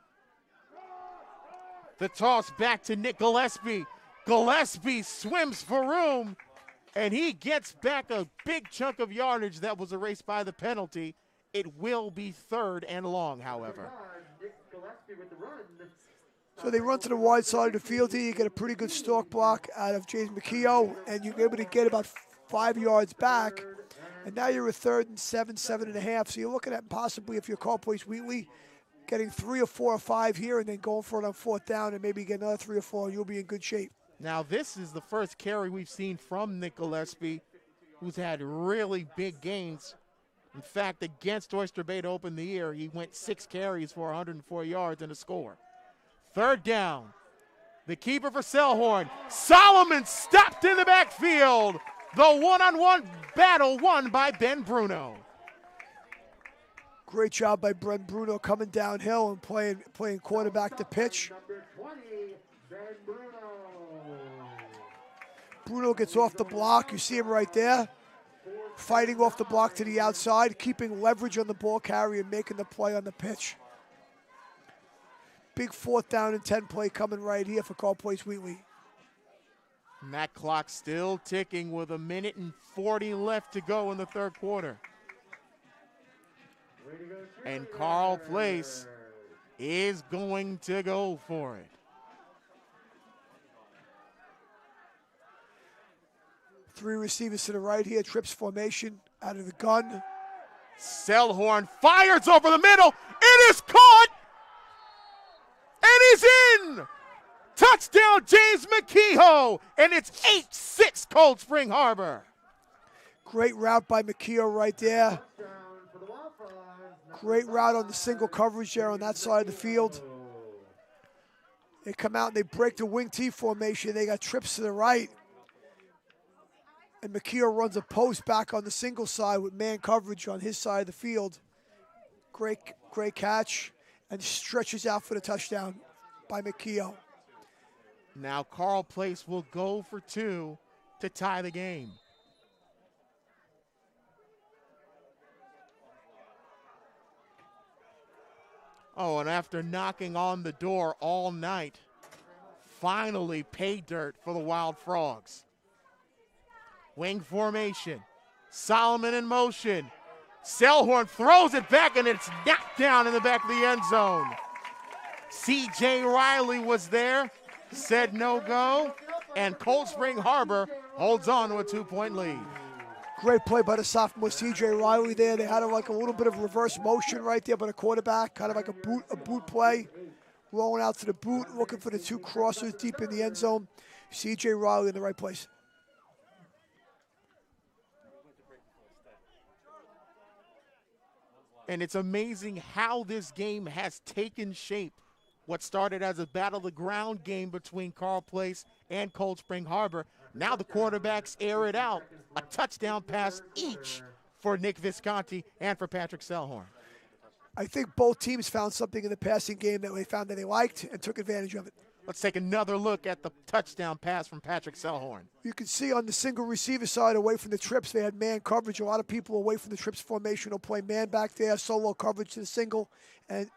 The toss back to Nick Gillespie. Gillespie swims for room, and he gets back a big chunk of yardage that was erased by the penalty. It will be 3rd and long, however. So they run to the wide side of the field here. You get a pretty good stalk block out of James McKeough, and you're able to get about 5 yards back. And now you're a 3rd and 7, 7.5. So you're looking at possibly, if you're Carle Place Wheatley, getting 3 or 4 or 5 here and then going for it on 4th down and maybe get another 3 or 4, and you'll be in good shape. Now this is the first carry we've seen from Nick Gillespie, who's had really big gains. In fact, against Oyster Bay to open the year, he went 6 carries for 104 yards and a score. 3rd down. The keeper for Selhorn. Solomon stopped in the backfield. The one-on-one battle won by Ben Bruno. Great job by Ben Bruno coming downhill and playing quarterback to pitch. Number 20, Ben Bruno. Bruno gets off the block. You see him right there. Fighting off the block to the outside, keeping leverage on the ball carrier and making the play on the pitch. Big 4th down and 10 play coming right here for Carle Place Wheatley. And that clock still ticking with 1:40 left to go in the 3rd quarter. And Carle Place is going to go for it. 3 receivers to the right here, trips formation out of the gun. Selhorn fires over the middle. It is caught. And he's in. Touchdown, James McKehoe, and it's 8-6 Cold Spring Harbor. Great route by McKeough right there. Great route on the single coverage there on that side of the field. They come out and they break the wing T formation. They got trips to the right. And McKeough runs a post back on the single side with man coverage on his side of the field. Great catch, and stretches out for the touchdown by McKeough. Now Carle Place will go for 2 to tie the game. Oh, and after knocking on the door all night, finally pay dirt for the Wild Frogs. Wing formation. Solomon in motion. Selhorn throws it back, and it's knocked down in the back of the end zone. C.J. Riley was there, said no go, and Cold Spring Harbor holds on to a 2-point lead. Great play by the sophomore C.J. Riley there. They had like a little bit of reverse motion right there by the quarterback, kind of like a boot play. Rolling out to the boot, looking for the 2 crossers deep in the end zone. C.J. Riley in the right place. And it's amazing how this game has taken shape. What started as a battle of the ground game between Carle Place and Cold Spring Harbor. Now the quarterbacks air it out. A touchdown pass each for Nick Visconti and for Patrick Selhorn. I think both teams found something in the passing game that they found that they liked and took advantage of it. Let's take another look at the touchdown pass from Patrick Selhorn. You can see on the single receiver side, away from the trips, they had man coverage. A lot of people away from the trips formation will play man back there, solo coverage to the single, and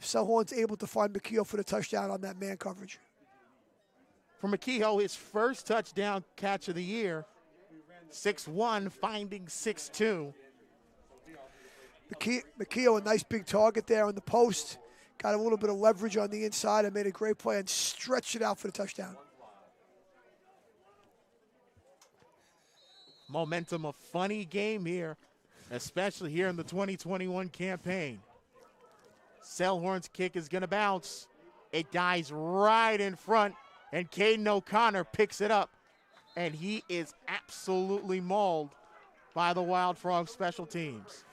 Selhorn's able to find McKeough for the touchdown on that man coverage. For McKeough, his first touchdown catch of the year, 6'1", finding 6'2". McKeough, a nice big target there on the post. Got a little bit of leverage on the inside and made a great play and stretched it out for the touchdown. Momentum, a funny game here, especially here in the 2021 campaign. Selhorn's kick is going to bounce. It dies right in front, and Caden O'Connor picks it up, and he is absolutely mauled by the Wild Frog special teams.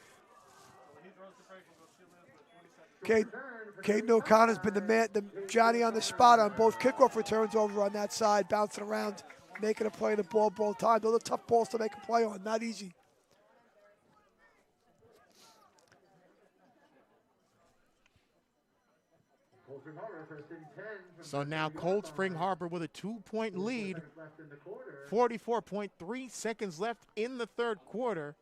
Caden O'Connor's been the Johnny on the spot on both kickoff returns over on that side, bouncing around, making a play in the ball both times. Those are tough balls to make a play on, not easy. So now Cold Spring Harbor with a 2-point lead, 44.3 seconds left in the third quarter.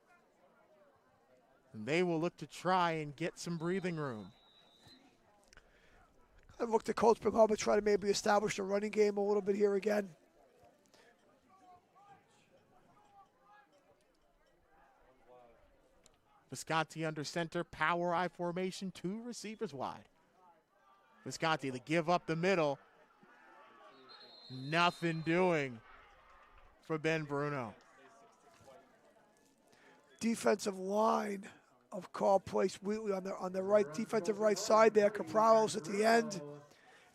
And they will look to try and get some breathing room. I look to Cold Spring Harbor, try to maybe establish the running game a little bit here again. Visconti under center, power I formation, 2 receivers wide. Visconti, the give up the middle. Nothing doing for Ben Bruno. Defensive line of Carle Place Wheatley on the right defensive right side there. Caprallo's at the end.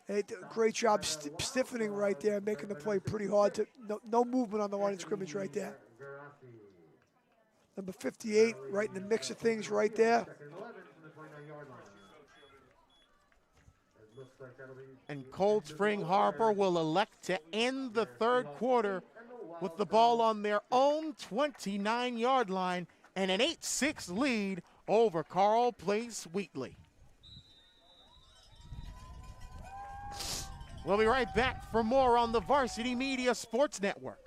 They did a great job stiffening right there, making the play pretty hard. No movement on the line of scrimmage right there. Number 58 right in the mix of things right there. And Cold Spring Harbor will elect to end the third quarter with the ball on their own 29-yard line and an 8-6 lead over Carle Place Wheatley. We'll be right back for more on the Varsity Media Sports Network.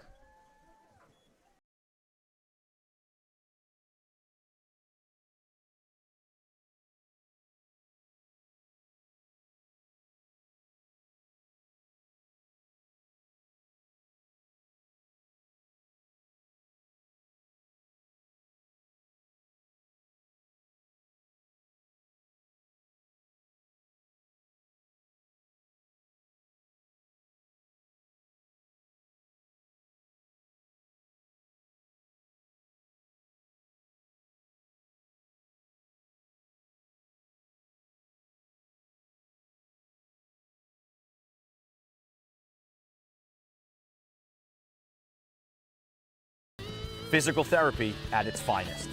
Physical therapy at its finest.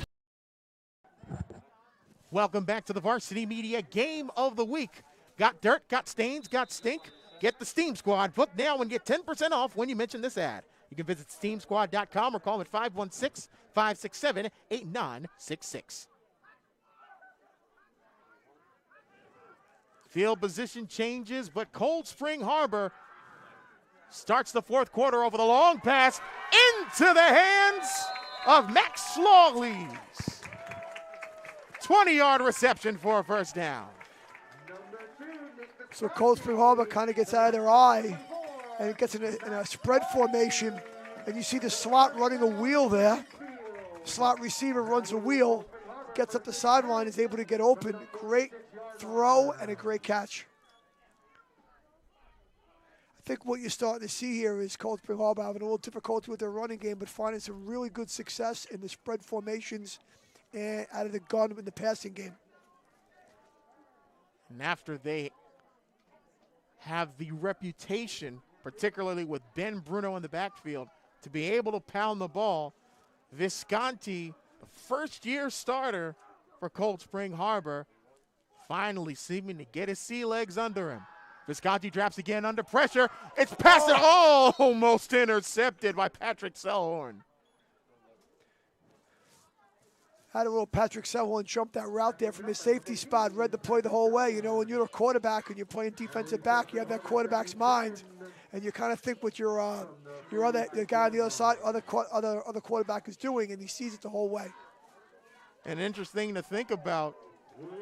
Welcome back to the Varsity Media Game of the Week. Got dirt, got stains, got stink? Get the Steam Squad. Book now and get 10% off when you mention this ad. You can visit steamsquad.com or call at 516-567-8966. Field position changes, but Cold Spring Harbor starts the fourth quarter over the long pass into the hands of Max Slawleys. 20-yard reception for a first down. So Cold Spring Harbor kind of gets out of their eye, and it gets in a spread formation, and you see the slot running a wheel there. Slot receiver runs a wheel, gets up the sideline, is able to get open. Great throw and a great catch. I think what you're starting to see here is Cold Spring Harbor having a little difficulty with their running game, but finding some really good success in the spread formations and out of the gun in the passing game. And after they have the reputation, particularly with Ben Bruno in the backfield, to be able to pound the ball, Visconti, the first-year starter for Cold Spring Harbor, finally seeming to get his sea legs under him. Visconti drops again under pressure. It's past it, almost intercepted by Patrick Selhorn. Had a little Patrick Selhorn jump that route there from his safety spot, read the play the whole way. You know, when you're a quarterback and you're playing defensive back, you have that quarterback's mind, and you kind of think what the guy on the other side, other quarterback is doing, and he sees it the whole way. And interesting to think about,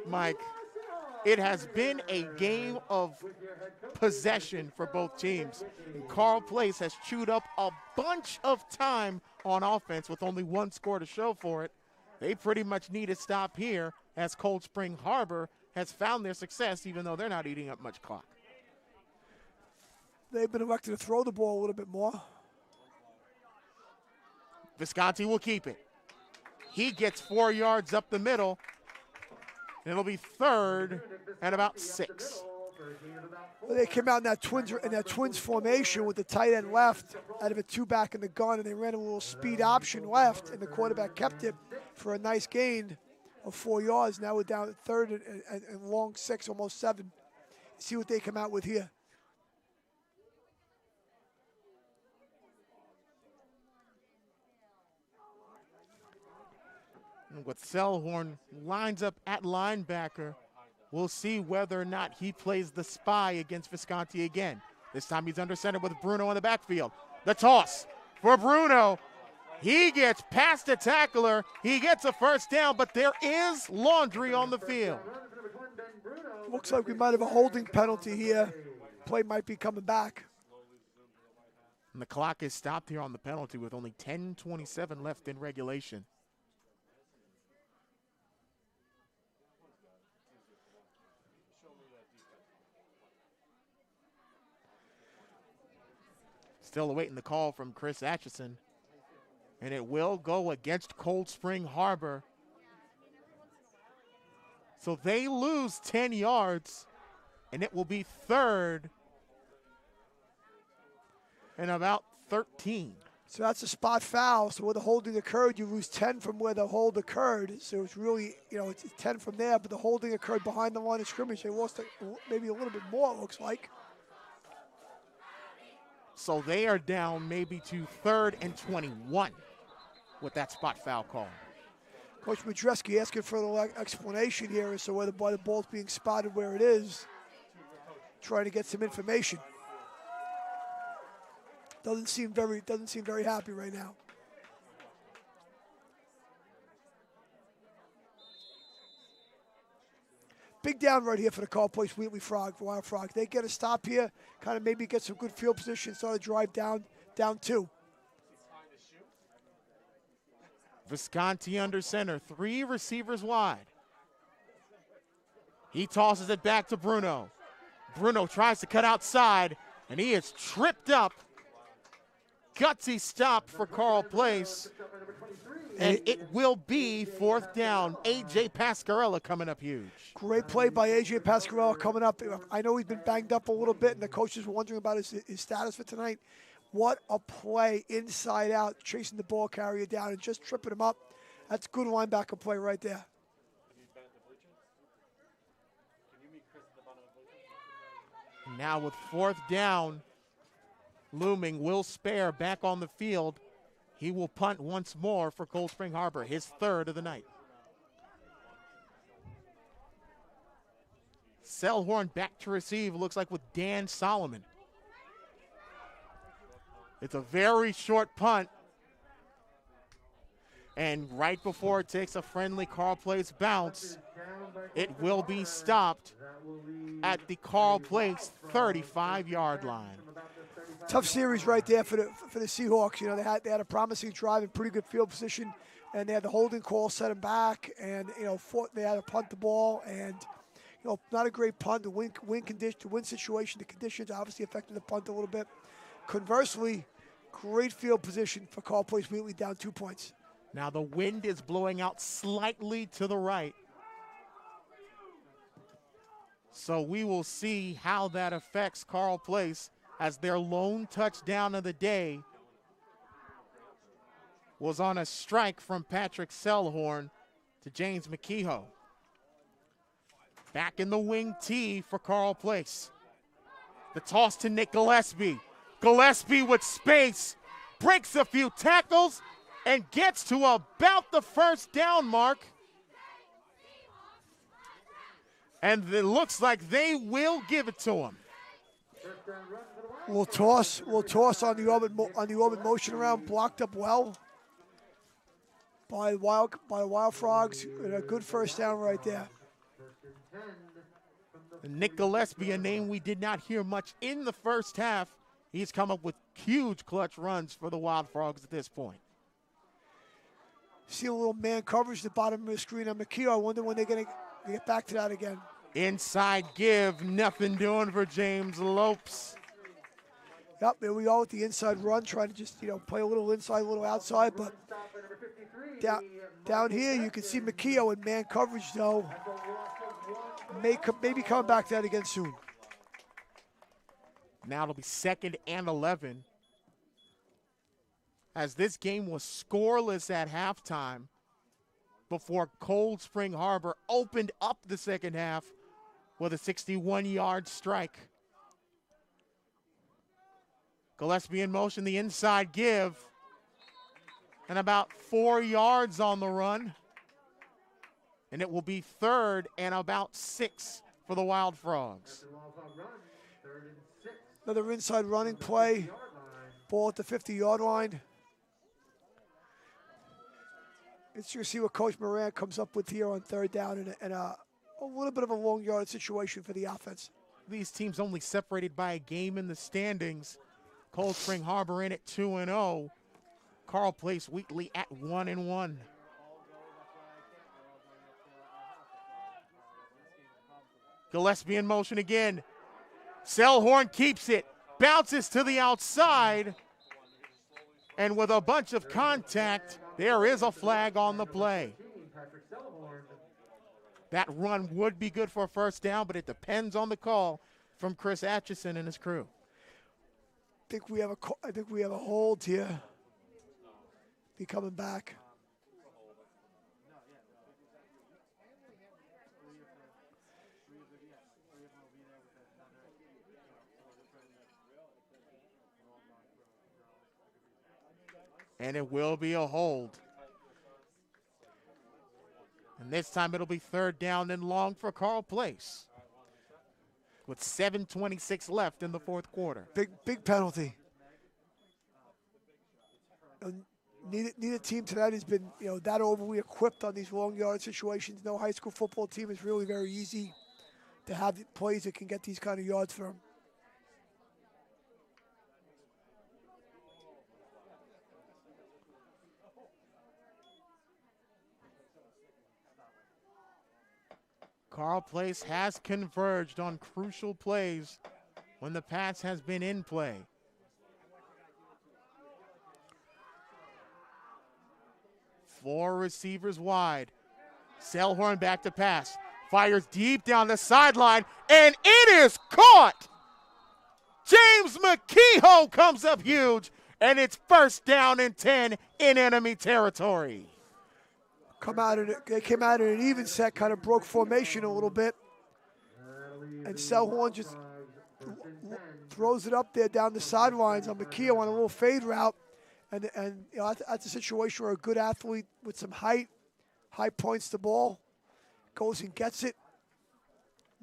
Mike, it has been a game of possession for both teams. And Carle Place has chewed up a bunch of time on offense with only one score to show for it. They pretty much need a stop here as Cold Spring Harbor has found their success, even though they're not eating up much clock. They've been elected to throw the ball a little bit more. Visconti will keep it. He gets 4 yards up the middle. And it'll be third and about 6. Well, they came out in that twins formation with the tight end left out of a two-back in the gun, and they ran a little speed option left, and the quarterback kept it for a nice gain of 4 yards. Now we're down at third and long 6, almost 7. See what they come out with here. With Selhorn lines up at linebacker, we'll see whether or not he plays the spy against Visconti again. This time he's under center with Bruno in the backfield. The toss for Bruno. He gets past the tackler. He gets a first down, but there is laundry on the field. Looks like we might have a holding penalty here. Play might be coming back. And the clock is stopped here on the penalty with only 10:27 left in regulation. Still awaiting the call from Chris Atchison. And it will go against Cold Spring Harbor. So they lose 10 yards, and it will be third and about 13. So that's a spot foul. So where the holding occurred, you lose 10 from where the hold occurred. So it's really, it's 10 from there, but the holding occurred behind the line of scrimmage. They lost maybe a little bit more, it looks like. So they are down maybe to third and 21 with that spot foul call. Coach Madreski asking for an explanation here as to why the ball's being spotted where it is. Trying to get some information. Doesn't seem very happy right now. Big down right here for the Carle Place Wheatley Wild Frog. They get a stop here, kind of maybe get some good field position, start to drive down 2. Visconti under center, 3 receivers wide. He tosses it back to Bruno. Bruno tries to cut outside, and he is tripped up. Gutsy stop for Carle Place. And it will be 4th down. A.J. Pascarella coming up huge. Great play by A.J. Pascarella coming up. I know he's been banged up a little bit, and the coaches were wondering about his status for tonight. What a play inside out, chasing the ball carrier down and just tripping him up. That's good linebacker play right there. Now with 4th down looming, Will Spare back on the field. He will punt once more for Cold Spring Harbor, his 3rd of the night. Selhorn back to receive, looks like with Dan Solomon. It's a very short punt. And right before it takes a friendly Carle Place bounce, it will be stopped at the Carle Place 35-yard line. Tough series right there for the Seahawks. You know, they had a promising drive in pretty good field position, and they had the holding call, set them back, and they had to punt the ball, and not a great punt. The win situation, the conditions obviously affected the punt a little bit. Conversely, great field position for Carle Place Wheatley, down 2 points. Now the wind is blowing out slightly to the right. So we will see how that affects Carle Place, as their lone touchdown of the day was on a strike from Patrick Selhorn to James McKehoe. Back in the wing T for Carle Place. The toss to Nick Gillespie. Gillespie with space, breaks a few tackles, and gets to about the 1st down mark. And it looks like they will give it to him. We'll toss on the orbit motion around, blocked up well by the Wild Frogs, and a good 1st down right there. Nick Gillespie, a name we did not hear much in the 1st half. He's come up with huge clutch runs for the Wild Frogs at this point. See a little man coverage at the bottom of the screen on McKeough. I wonder when they're going to get back to that again. Inside give, nothing doing for James Lopes. Yep, there we go with the inside run, trying to just, play a little inside, a little outside. But down here, you can see McKeough in man coverage, though. Maybe coming back to that again soon. Now it'll be 2nd and 11. As this game was scoreless at halftime before Cold Spring Harbor opened up the 2nd half with a 61-yard strike. Gillespie in motion, the inside give, and about 4 yards on the run. And it will be 3rd and about 6 for the Wild Frogs. Another inside running play, ball at the 50-yard line. Interesting to see what Coach Moran comes up with here on 3rd down and a little bit of a long yard situation for the offense. These teams only separated by a game in the standings. Cold Spring Harbor in at 2-0. Carle Place Wheatley at 1-1. Gillespie in motion again. Selhorn keeps it, bounces to the outside, and with a bunch of contact, there is a flag on the play. That run would be good for a 1st down, but it depends on the call from Chris Atchison and his crew. I think we have a hold here. Be coming back. And it will be a hold. And this time it'll be 3rd down and long for Carle Place, with 7:26 left in the 4th quarter. Big penalty. Neither team tonight has been that overly equipped on these long yard situations. No high school football team is really very easy to have plays that can get these kind of yards for them. Carle Place has converged on crucial plays when the pass has been in play. Four receivers wide. Selhorn back to pass. Fires deep down the sideline, and it is caught. James McKehoe comes up huge, and it's first down and 10 in enemy territory. They came out in an even set, kind of broke formation a little bit. And Selhorn just throws it up there down the sidelines on McKeough on a little fade route. And you know, that's a situation where a good athlete with some height, high points the ball, goes and gets it.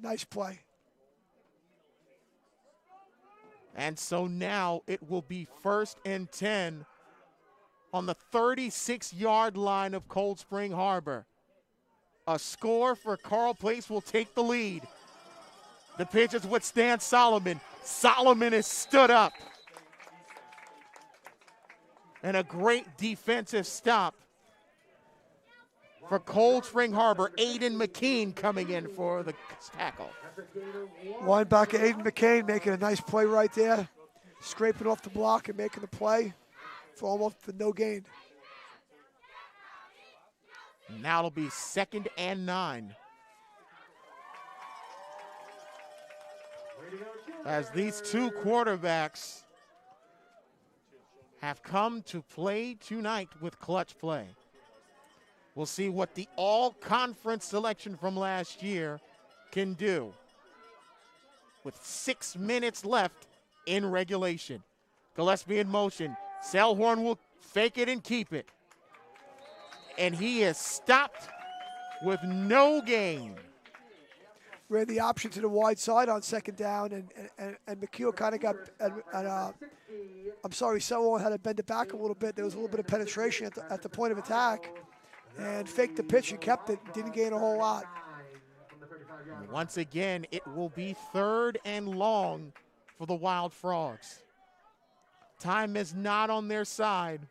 Nice play. And so now it will be first and 10 on the 36-yard line of Cold Spring Harbor. A score for Carle Place will take the lead. The pitch is with Stan Solomon. Solomon is stood up. And a great defensive stop for Cold Spring Harbor. Aiden McKean coming in for the tackle. Linebacker Aiden McCain making a nice play right there. Scraping off the block and making the play for no gain. Now it'll be 2nd and 9. As these two quarterbacks have come to play tonight with clutch play. We'll see what the all-conference selection from last year can do with 6 minutes left in regulation. Gillespie in motion. Selhorn will fake it and keep it. And he is stopped with no gain. Ran the option to the wide side on 2nd down, and McKeough kind of got, Selhorn had to bend it back a little bit. There was a little bit of penetration at the point of attack, and faked the pitch and kept it. Didn't gain a whole lot. Once again, it will be 3rd and long for the Wild Frogs. Time is not on their side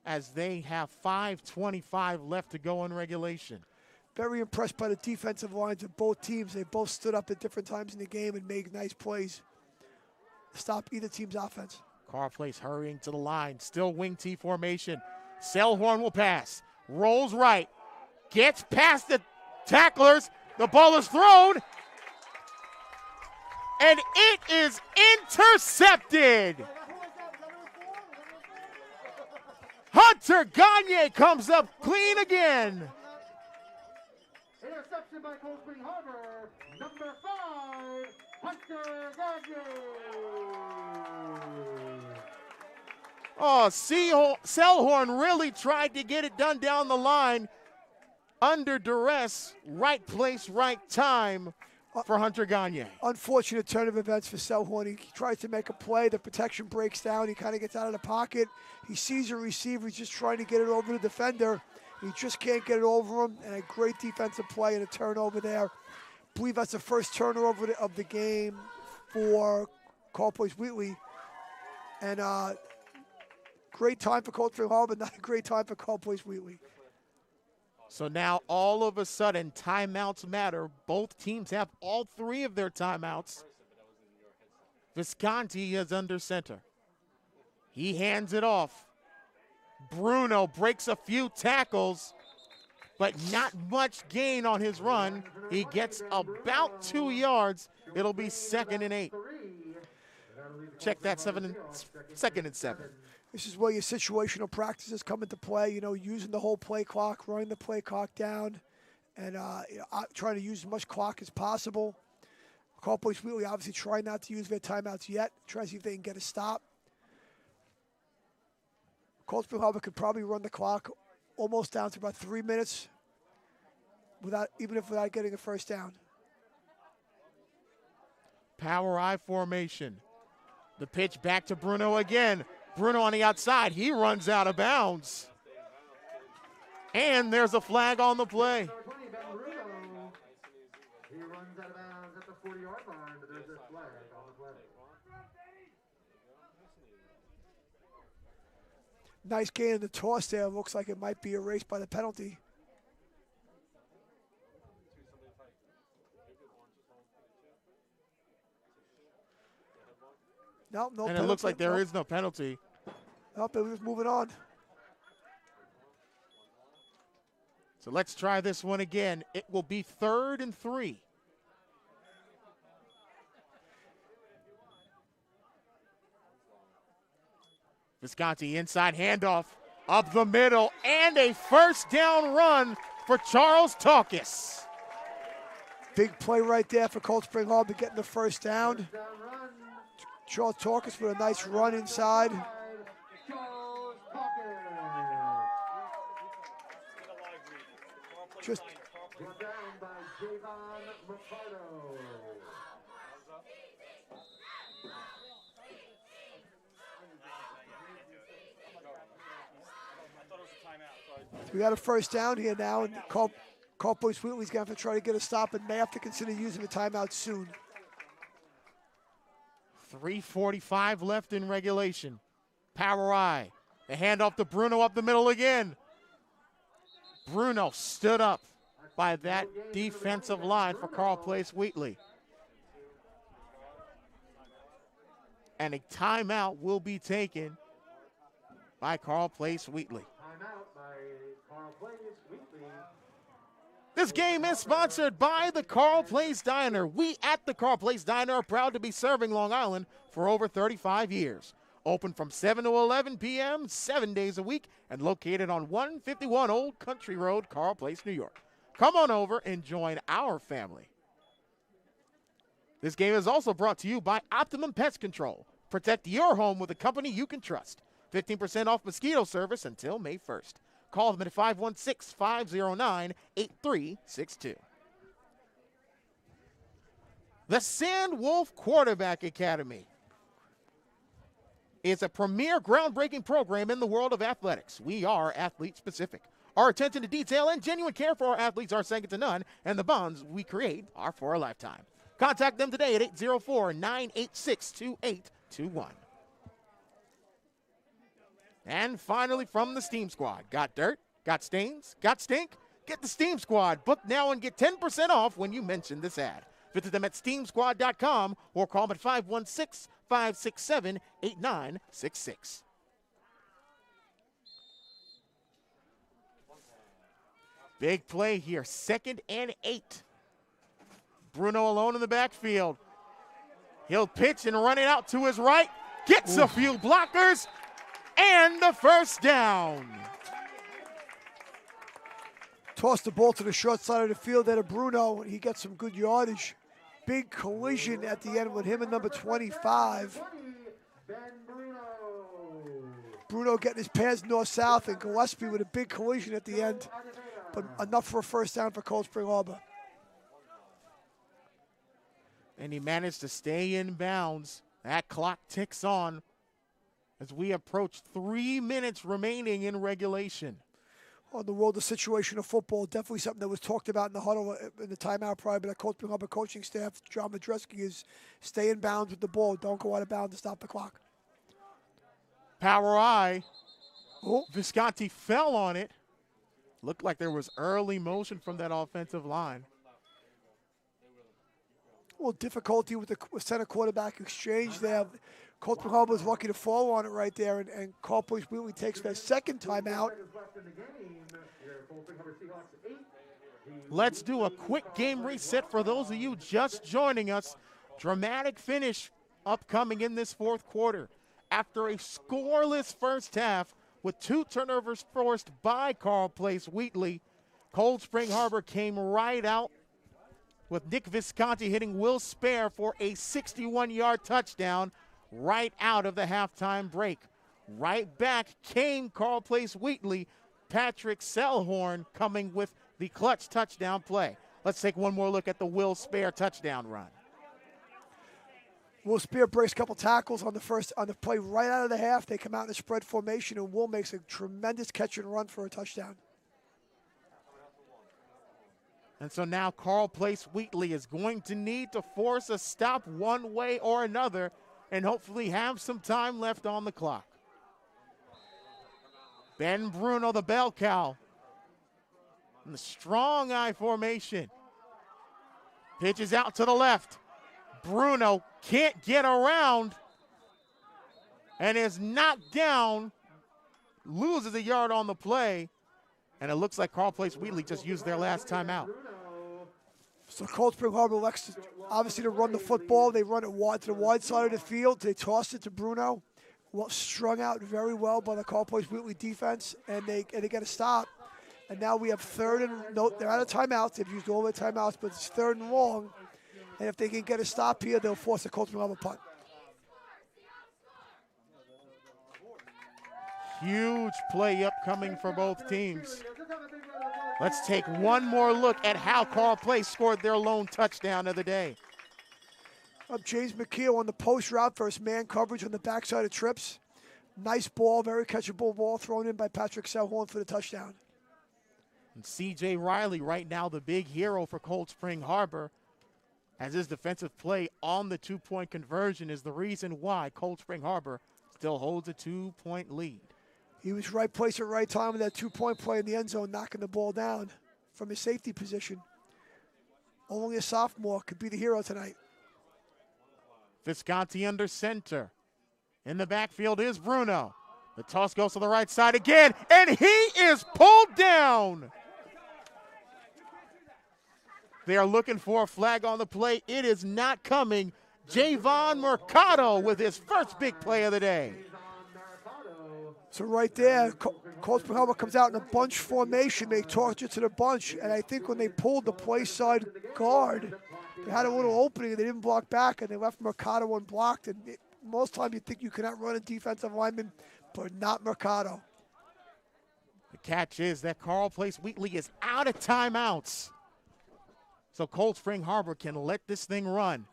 as they have 5:25 left to go in regulation. Very impressed by the defensive lines of both teams. They both stood up at different times in the game and made nice plays to stop either team's offense. Carle Place hurrying to the line. Still wing T formation. Selhorn will pass. Rolls right. Gets past the tacklers. The ball is thrown. And it is intercepted. Hunter Gagne comes up clean again. Interception by Cold Spring Harbor, number 5, Hunter Gagne. Oh, Selhorn really tried to get it done down the line. Under duress, right place, right time for Hunter Gagne. Unfortunate turn of events for Selhorn. He tries to make a play. The protection breaks down. He kind of gets out of the pocket. He sees a receiver. He's just trying to get it over the defender. He just can't get it over him. And a great defensive play and a turnover there. I believe that's the first turnover of the game for Carle Place Wheatley. And great time for Cold Spring Harbor, not a great time for Carle Place Wheatley. So now all of a sudden timeouts matter. Both teams have all 3 of their timeouts. Visconti is under center. He hands it off. Bruno breaks a few tackles, but not much gain on his run. He gets about 2 yards. It'll be 2nd and 8. Check that 2nd and 7. This is where your situational practices come into play, you know, using the whole play clock, running the play clock down, and trying to use as much clock as possible. Carle Place Wheatley obviously trying not to use their timeouts yet, try to see if they can get a stop. Cold Spring Harbor could probably run the clock almost down to about 3 minutes without getting a first down. Power I formation. The pitch back to Bruno again. Bruno on the outside. He runs out of bounds. And there's a flag on the play. He runs out of bounds at the 40-yard line, but there's a flag on the play. Nice gain in the toss there. Looks like it might be erased by the penalty. No and penalty. it looks like there is no penalty. Nope, it was moving on. So let's try this one again. It will be 3rd and 3. Visconti inside handoff up the middle, and a first down run for Charles Taucus. Big play right there for Cold Spring Harbor getting the first down. Charles Taucus with a nice run inside. Just we got a first down here now, and Carle Place Wheatley's going to have to try to get a stop and may have to consider using a timeout soon. 3:45 left in regulation. Power I. The handoff to Bruno up the middle again. Bruno stood up by that defensive line for Carle Place Wheatley. And a timeout will be taken by Carle Place Wheatley. This game is sponsored by the Carle Place Diner. We at the Carle Place Diner are proud to be serving Long Island for over 35 years. Open from 7 to 11 p.m., 7 days a week, and located on 151 Old Country Road, Carle Place, New York. Come on over and join our family. This game is also brought to you by Optimum Pest Control. Protect your home with a company you can trust. 15% off mosquito service until May 1st. Call them at 516-509-8362. The Sandwolf Quarterback Academy is a premier groundbreaking program in the world of athletics. We are athlete specific. Our attention to detail and genuine care for our athletes are second to none, and the bonds we create are for a lifetime. Contact them today at 804-986-2821. And finally, from the Steam Squad. Got dirt? Got stains? Got stink? Get the Steam Squad. Book now and get 10% off when you mention this ad. Visit them at steamsquad.com or call them at 516-567-8966. Big play here. 2nd and 8. Bruno alone in the backfield. He'll pitch and run it out to his right. Gets a few blockers. And the first down. Toss the ball to the short side of the field there to Bruno. He gets some good yardage. Big collision at the end with him and number 25. Bruno getting his pads north-south, and Gillespie with a big collision at the end. But enough for a first down for Cold Spring Harbor. And he managed to stay in bounds. That clock ticks on as we approach 3 minutes remaining in regulation. On the world of situational football, definitely something that was talked about in the huddle in the timeout prior by the Cold Spring Harbor coaching staff, John Madreski, is stay in bounds with the ball. Don't go out of bounds to stop the clock. Power I. Visconti fell on it. Looked like there was early motion from that offensive line. Well, difficulty with the center quarterback exchange there. Cold Spring Harbor was lucky to fall on it right there, and Carle Place Wheatley takes their second timeout. Let's do a quick game reset for those of you just joining us. Dramatic finish upcoming in this fourth quarter. After a scoreless first half with 2 turnovers forced by Carle Place Wheatley, Cold Spring Harbor came right out with Nick Visconti hitting Will Spare for a 61-yard touchdown right out of the halftime break. Right back came Carle Place Wheatley. Patrick Selhorn coming with the clutch touchdown play. Let's take one more look at the Will Spare touchdown run. Will Spare breaks a couple tackles on the play right out of the half. They come out in a spread formation, and Will makes a tremendous catch and run for a touchdown. And so now Carle Place Wheatley is going to need to force a stop one way or another and hopefully have some time left on the clock. Ben Bruno, the bell cow, in the strong I formation. Pitches out to the left. Bruno can't get around and is knocked down, loses a yard on the play, and it looks like Carle Place Wheatley just used their last timeout. So Cold Spring Harbor elects obviously to run the football. They run it wide to the wide side of the field. They toss it to Bruno. strung out very well by the Carle Place Wheatley defense, and they get a stop. And now we have third and no, they're out of timeouts. They've used all their timeouts, but it's third and long. And if they can get a stop here, they'll force a Cold Spring Harbor punt. Huge play upcoming for both teams. Let's take one more look at how Carle Place scored their lone touchdown of the day. James McKeel on the post route versus man coverage on the backside of trips. Nice ball, very catchable ball thrown in by Patrick Selhorn for the touchdown. And C.J. Riley right now the big hero for Cold Spring Harbor, as his defensive play on the 2-point conversion is the reason why Cold Spring Harbor still holds a 2-point lead. He was right place at right time with that 2-point play in the end zone, knocking the ball down from his safety position. Only a sophomore could be the hero tonight. Visconti under center. In the backfield is Bruno. The toss goes to the right side again, and he is pulled down. They are looking for a flag on the play. It is not coming. Javon Mercado with his first big play of the day. So right there, Cold Spring Harbor comes out in a bunch formation. They toss it to the bunch, and I think when they pulled the play side guard, they had a little opening and they didn't block back, and they left Mercado unblocked. And most time you think you cannot run a defensive lineman, but not Mercado. The catch is that Carle Place Wheatley is out of timeouts. So Cold Spring Harbor can let this thing run.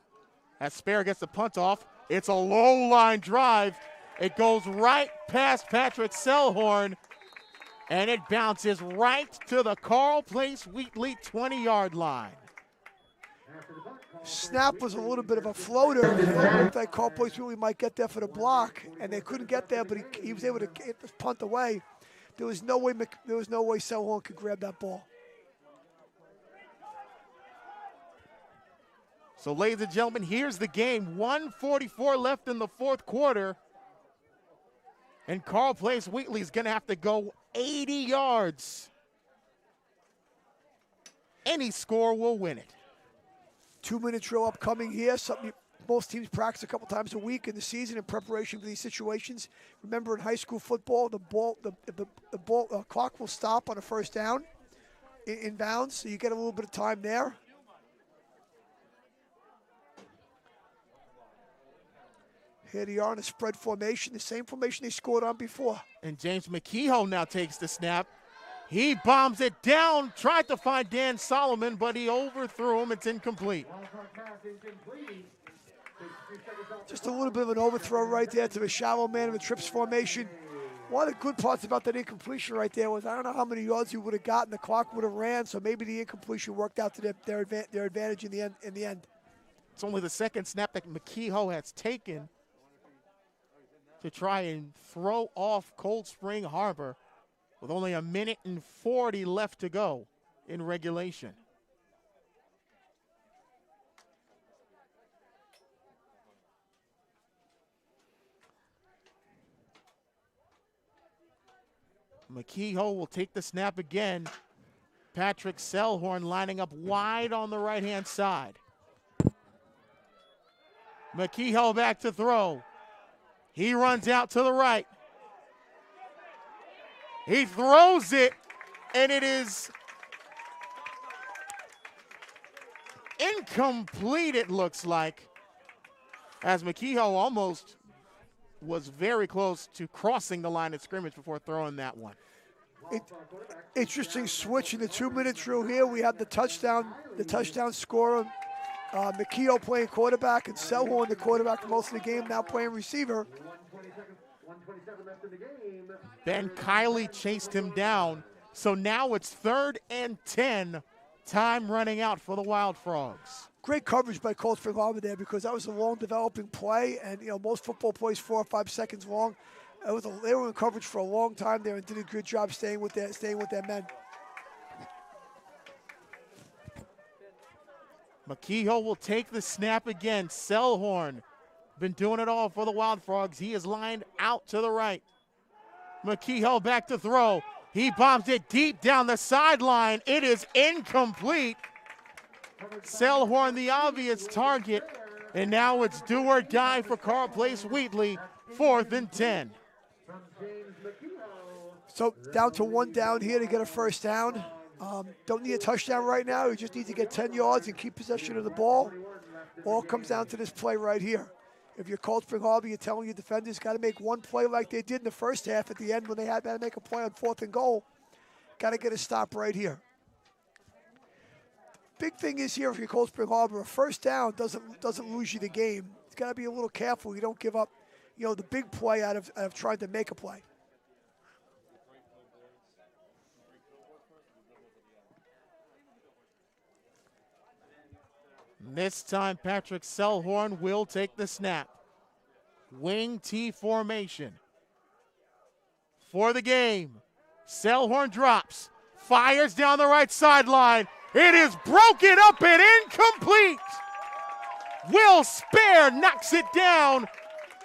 As Spare gets the punt off, it's a low line drive. It goes right past Patrick Selhorn, and it bounces right to the Carle Place Wheatley 20-yard line. Snap was a little bit of a floater. It looked like Carle Place Wheatley might get there for the block, and they couldn't get there, but he was able to get this punt away. There was no way Selhorn could grab that ball. So, ladies and gentlemen, here's the game. 1:44 left in the fourth quarter. And Carle Place Wheatley is going to have to go 80 yards. Any score will win it. 2-minute drill upcoming here, something most teams practice a couple times a week in the season in preparation for these situations. Remember, in high school football, the clock will stop on a first down in bounds, so you get a little bit of time there. Here they are in a spread formation, the same formation they scored on before. And James McKehoe now takes the snap. He bombs it down, tried to find Dan Solomon, but he overthrew him. It's incomplete. Just a little bit of an overthrow right there to the shallow man of the trips formation. One of the good parts about that incompletion right there was I don't know how many yards he would have gotten. The clock would have ran, so maybe the incompletion worked out to their advantage in the end. It's only the second snap that McKehoe has taken to try and throw off Cold Spring Harbor with only 1:40 left to go in regulation. McKehoe will take the snap again. Patrick Selhorn lining up wide on the right-hand side. McKehoe back to throw. He runs out to the right. He throws it, and it is incomplete, it looks like, as McKehoe almost was very close to crossing the line of scrimmage before throwing that one. Interesting switch in the 2-minute drill here. We have the touchdown scorer, McKehoe playing quarterback, and Selhorn, the quarterback for most of the game, now playing receiver. Ben Kiley chased him down, so now it's 3rd and 10, time running out for the Wild Frogs. Great coverage by Cold Spring Harbor there because that was a long developing play, and most football plays 4 or 5 seconds long. They were in coverage for a long time there and did a good job staying with their men. McKehoe will take the snap again. Selhorn been doing it all for the Wild Frogs. He is lined out to the right. McKehoe back to throw. He bombs it deep down the sideline. It is incomplete. Selhorn the obvious target. And now it's do or die for Carle Place Wheatley. 4th and 10. So down to 1 down here to get a first down. Don't need a touchdown right now. You just need to get 10 yards and keep possession of the ball. All comes down to this play right here. If you're Cold Spring Harbor, you're telling your defenders got to make one play like they did in the first half at the end when they had to make a play on 4th and goal. Got to get a stop right here. Big thing is here, if you're Cold Spring Harbor, a first down doesn't lose you the game. It's got to be a little careful. You don't give up, the big play out of trying to make a play. This time, Patrick Selhorn will take the snap. Wing T formation. For the game, Selhorn drops, fires down the right sideline. It is broken up and incomplete. Will Spare knocks it down,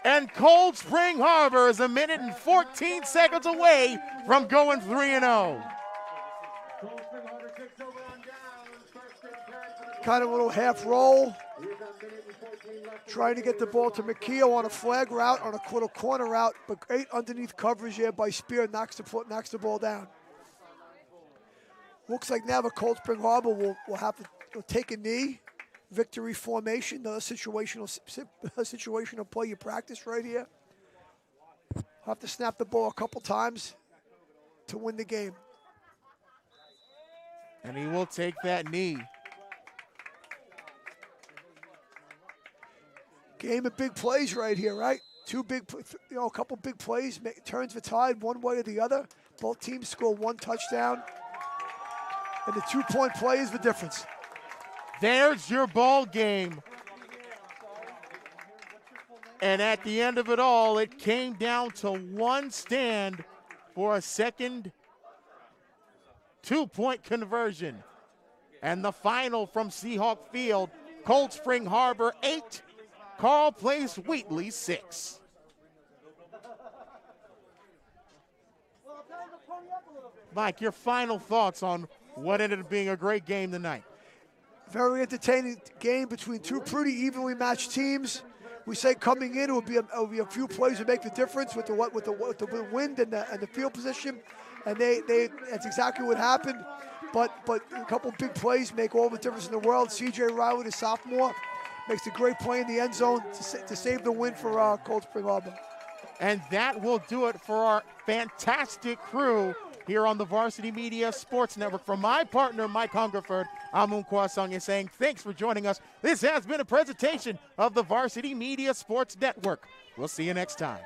and Cold Spring Harbor is 1 minute and 14 seconds away from going 3-0. Kind of a little half roll. Trying to get the ball to McKeo on a flag route, on a little corner route, but great underneath coverage here by Spear, knocks the ball down. Looks like now the Cold Spring Harbor will have to take a knee. Victory formation, another situational play you practice right here. Have to snap the ball a couple times to win the game. And he will take that knee. Game of big plays right here, right? A couple big plays, turns the tide one way or the other. Both teams score 1 touchdown. And the 2-point play is the difference. There's your ball game. And at the end of it all, it came down to 1 stand for a second 2-point conversion. And the final from Seahawk Field, Cold Spring Harbor 8, Carle Place Wheatley 6. Mike, your final thoughts on what ended up being a great game tonight? Very entertaining game between two pretty evenly matched teams. We say coming in, it will be a few plays that make the difference with the wind and the field position, and that's exactly what happened. But a couple big plays make all the difference in the world. C.J. Riley, the sophomore, makes a great play in the end zone to save the win for Cold Spring Harbor. And that will do it for our fantastic crew here on the Varsity Media Sports Network. From my partner, Mike Hungerford, I'm Kwasong saying thanks for joining us. This has been a presentation of the Varsity Media Sports Network. We'll see you next time.